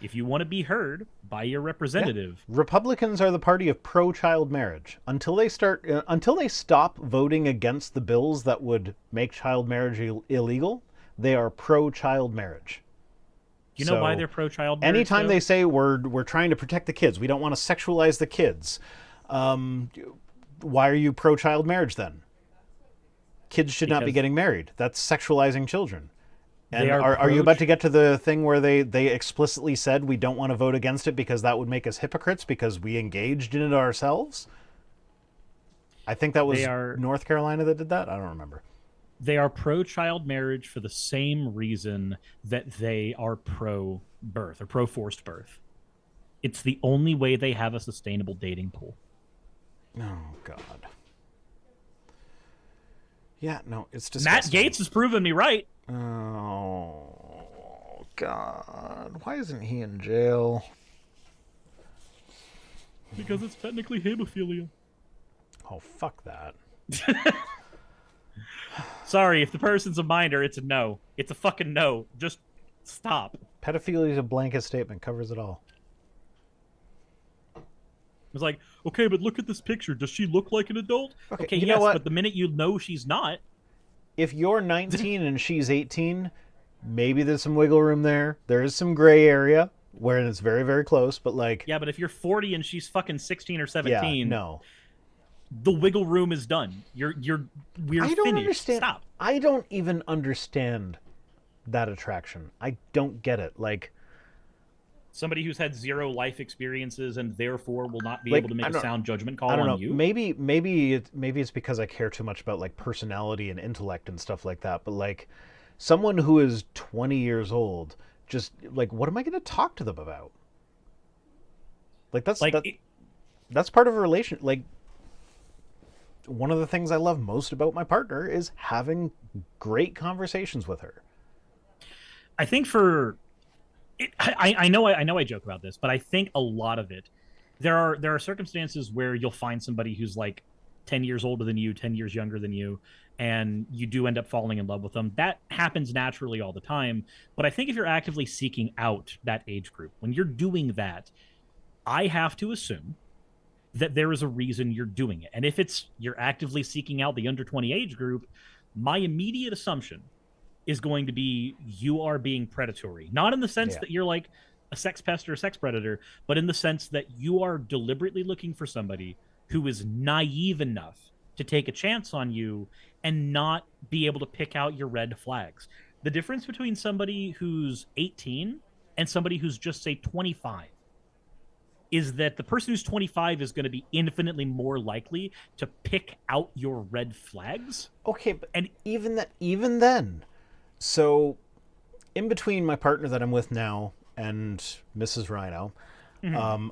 If you want to be heard by your representative. Yeah. Republicans are the party of pro-child marriage. Until they stop voting against the bills that would make child marriage illegal, they are pro-child marriage. You know why they're pro-child marriage? Anytime they say we're trying to protect the kids, we don't want to sexualize the kids. Why are you pro-child marriage then? Kids should not be getting married. That's sexualizing children. And are you about to get to the thing where they explicitly said we don't want to vote against it because that would make us hypocrites because we engaged in it ourselves? I think that was North Carolina that did that. I don't remember. They are pro-child marriage for the same reason that they are pro-birth or pro-forced birth. It's the only way they have a sustainable dating pool. Oh, God. Yeah, no, it's disgusting. Matt Gaetz has proven me right. Oh, God. Why isn't he in jail? Because it's technically hemophilia. Oh, fuck that. Sorry, if the person's a minor, it's a no. It's a fucking no. Just stop. Pedophilia is a blanket statement. Covers it all. It's like, okay, but look at this picture. Does she look like an adult? Okay, you know what? But the minute you know she's not. If you're 19 and she's 18, maybe there's some wiggle room there. There is some gray area where it's very, very close, but like... Yeah, but if you're 40 and she's fucking 16 or 17... Yeah, no. The wiggle room is done. We're finished. Understand. Stop. I don't even understand that attraction. I don't get it. Like somebody who's had zero life experiences and therefore will not be able to make a sound judgment call on you. Maybe it's because I care too much about like personality and intellect and stuff like that. But like someone who is 20 years old, just like what am I going to talk to them about? Like that's part of a relation. Like. One of the things I love most about my partner is having great conversations with her. I think I know I joke about this, but I think a lot of it, there are circumstances where you'll find somebody who's like 10 years older than you, 10 years younger than you, and you do end up falling in love with them. That happens naturally all the time. But I think if you're actively seeking out that age group, when you're doing that, I have to assume that there is a reason you're doing it. And if you're actively seeking out the under 20 age group, my immediate assumption is going to be you are being predatory. Not in the sense that you're like, a sex pest or a sex predator, but in the sense that you are deliberately looking for somebody who is naive enough to take a chance on you and not be able to pick out your red flags. The difference between somebody who's 18 and somebody who's just, say, 25 is that the person who's 25 is going to be infinitely more likely to pick out your red flags. Okay, but even then, so in between my partner that I'm with now and Mrs. Rhino,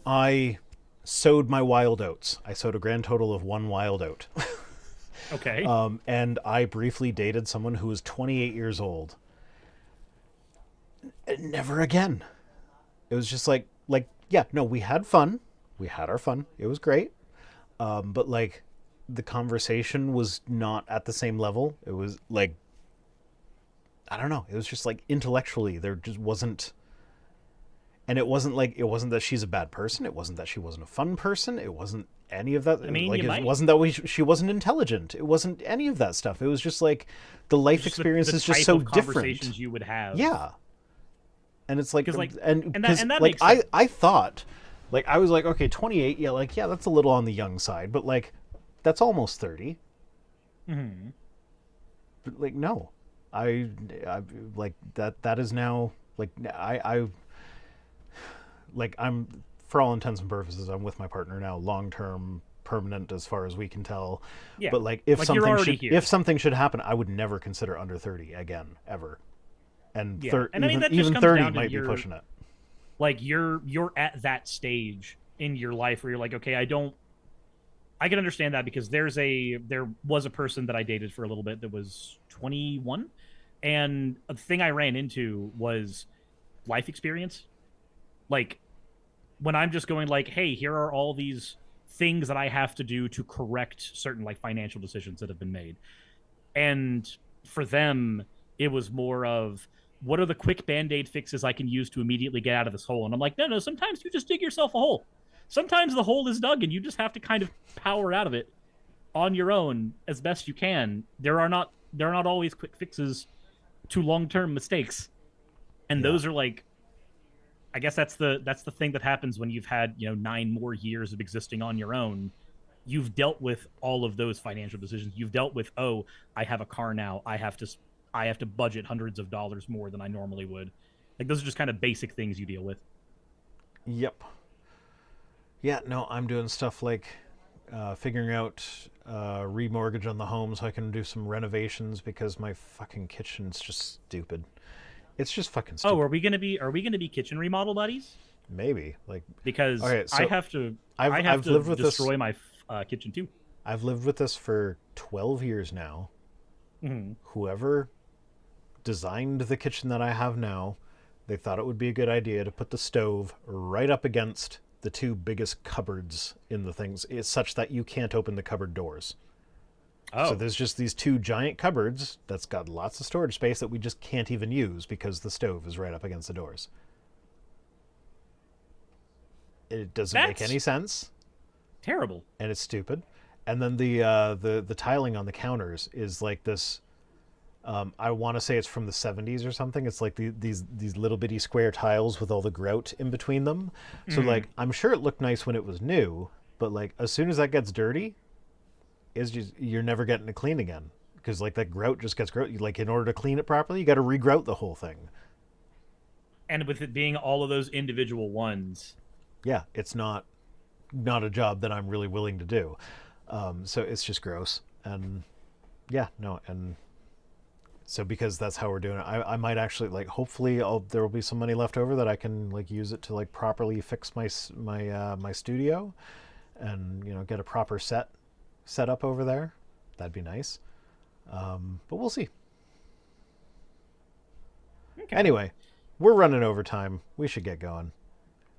I sowed my wild oats. I sowed a grand total of 1 wild oat. Okay. And I briefly dated someone who was 28 years old. Never again. It was just like, yeah, no, we had fun. We had our fun. It was great. But like, the conversation was not at the same level. It was like, I don't know. It was just like intellectually, there just wasn't. And it wasn't that she's a bad person. It wasn't that she wasn't a fun person. It wasn't any of that. I mean, like, it wasn't that she wasn't intelligent. It wasn't any of that stuff. It was just like the life experience is just so different. Conversations you would have. Yeah. And it's like, and that like, makes sense. I thought, like, I was like, okay, 28, yeah, like, yeah, that's a little on the young side, but like, that's almost 30. Mm-hmm. But like, no, I like that is now, like, I like, I'm, for all intents and purposes, I'm with my partner now, long-term, permanent, as far as we can tell. Yeah. But like, if like something should happen, I would never consider under 30 again, ever. And, yeah. And I mean, that just even comes 30 down to might be pushing it. Like, you're at that stage in your life where you're like, okay, I can understand that, because there was a person that I dated for a little bit that was 21, and a thing I ran into was life experience. Like, when I'm just going like, hey, here are all these things that I have to do to correct certain like financial decisions that have been made. And for them, it was more of, what are the quick Band-Aid fixes I can use to immediately get out of this hole? And I'm like, no, sometimes you just dig yourself a hole. Sometimes the hole is dug and you just have to kind of power out of it on your own as best you can. There are not always quick fixes to long-term mistakes. And those are like, I guess that's the thing that happens when you've had, 9 more years of existing on your own. You've dealt with all of those financial decisions. You've dealt with, oh, I have a car now. I have to budget hundreds of dollars more than I normally would. Like, those are just kind of basic things you deal with. Yep. Yeah, no, I'm doing stuff like figuring out remortgage on the home so I can do some renovations, because my fucking kitchen's just stupid. It's just fucking stupid. Oh, are we gonna be kitchen remodel buddies? Maybe, like, because okay, so I have to lived with destroy my kitchen too. I've lived with this for 12 years now. Mm-hmm. Whoever designed the kitchen that I have now, they thought it would be a good idea to put the stove right up against the 2 biggest cupboards in the things. It's such that you can't open the cupboard doors. Oh. So there's just these 2 giant cupboards that's got lots of storage space that we just can't even use because the stove is right up against the doors. It doesn't make any sense. Terrible. And it's stupid. And then the tiling on the counters is like this. I want to say it's from the 70s or something. It's like these little bitty square tiles with all the grout in between them. So like, I'm sure it looked nice when it was new, but like, as soon as that gets dirty, you're never getting it clean again, because like that grout just gets grout. Like, in order to clean it properly, you got to regrout the whole thing. And with it being all of those individual ones, yeah, it's not a job that I'm really willing to do. So it's just gross. And yeah, no, and so because that's how we're doing it, I might actually, like, hopefully there will be some money left over that I can like use it to like properly fix my studio, and get a proper set up over there. That'd be nice. But we'll see. Okay. Anyway, we're running over time. We should get going.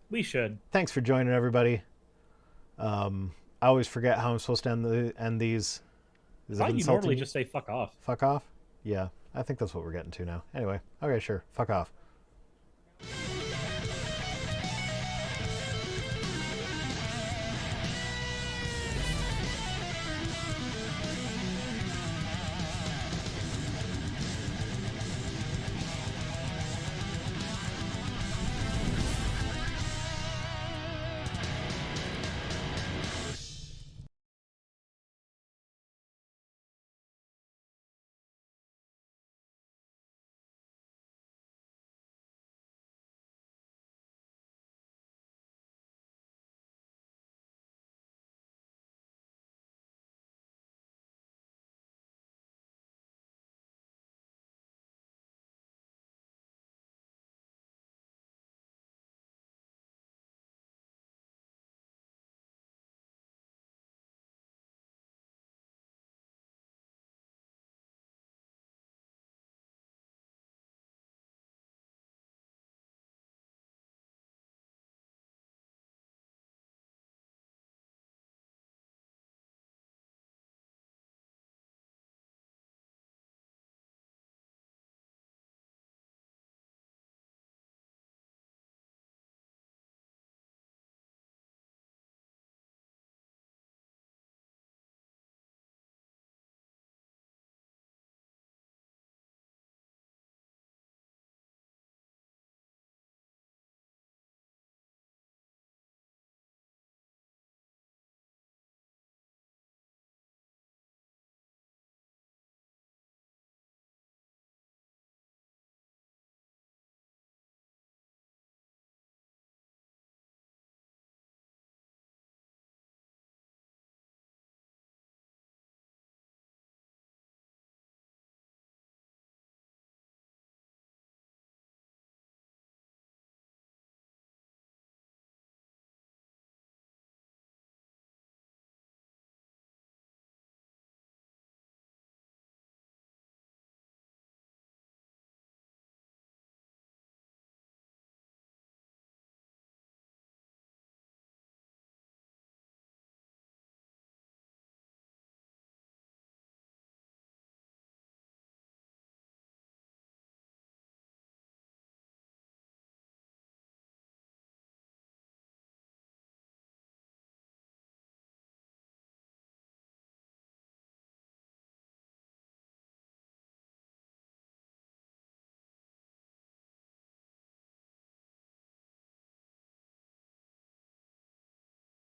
We should. Thanks for joining, everybody. I always forget how I'm supposed to end these. I thought you normally just say fuck off. Fuck off? Yeah, I think that's what we're getting to now. Anyway, okay, sure. Fuck off.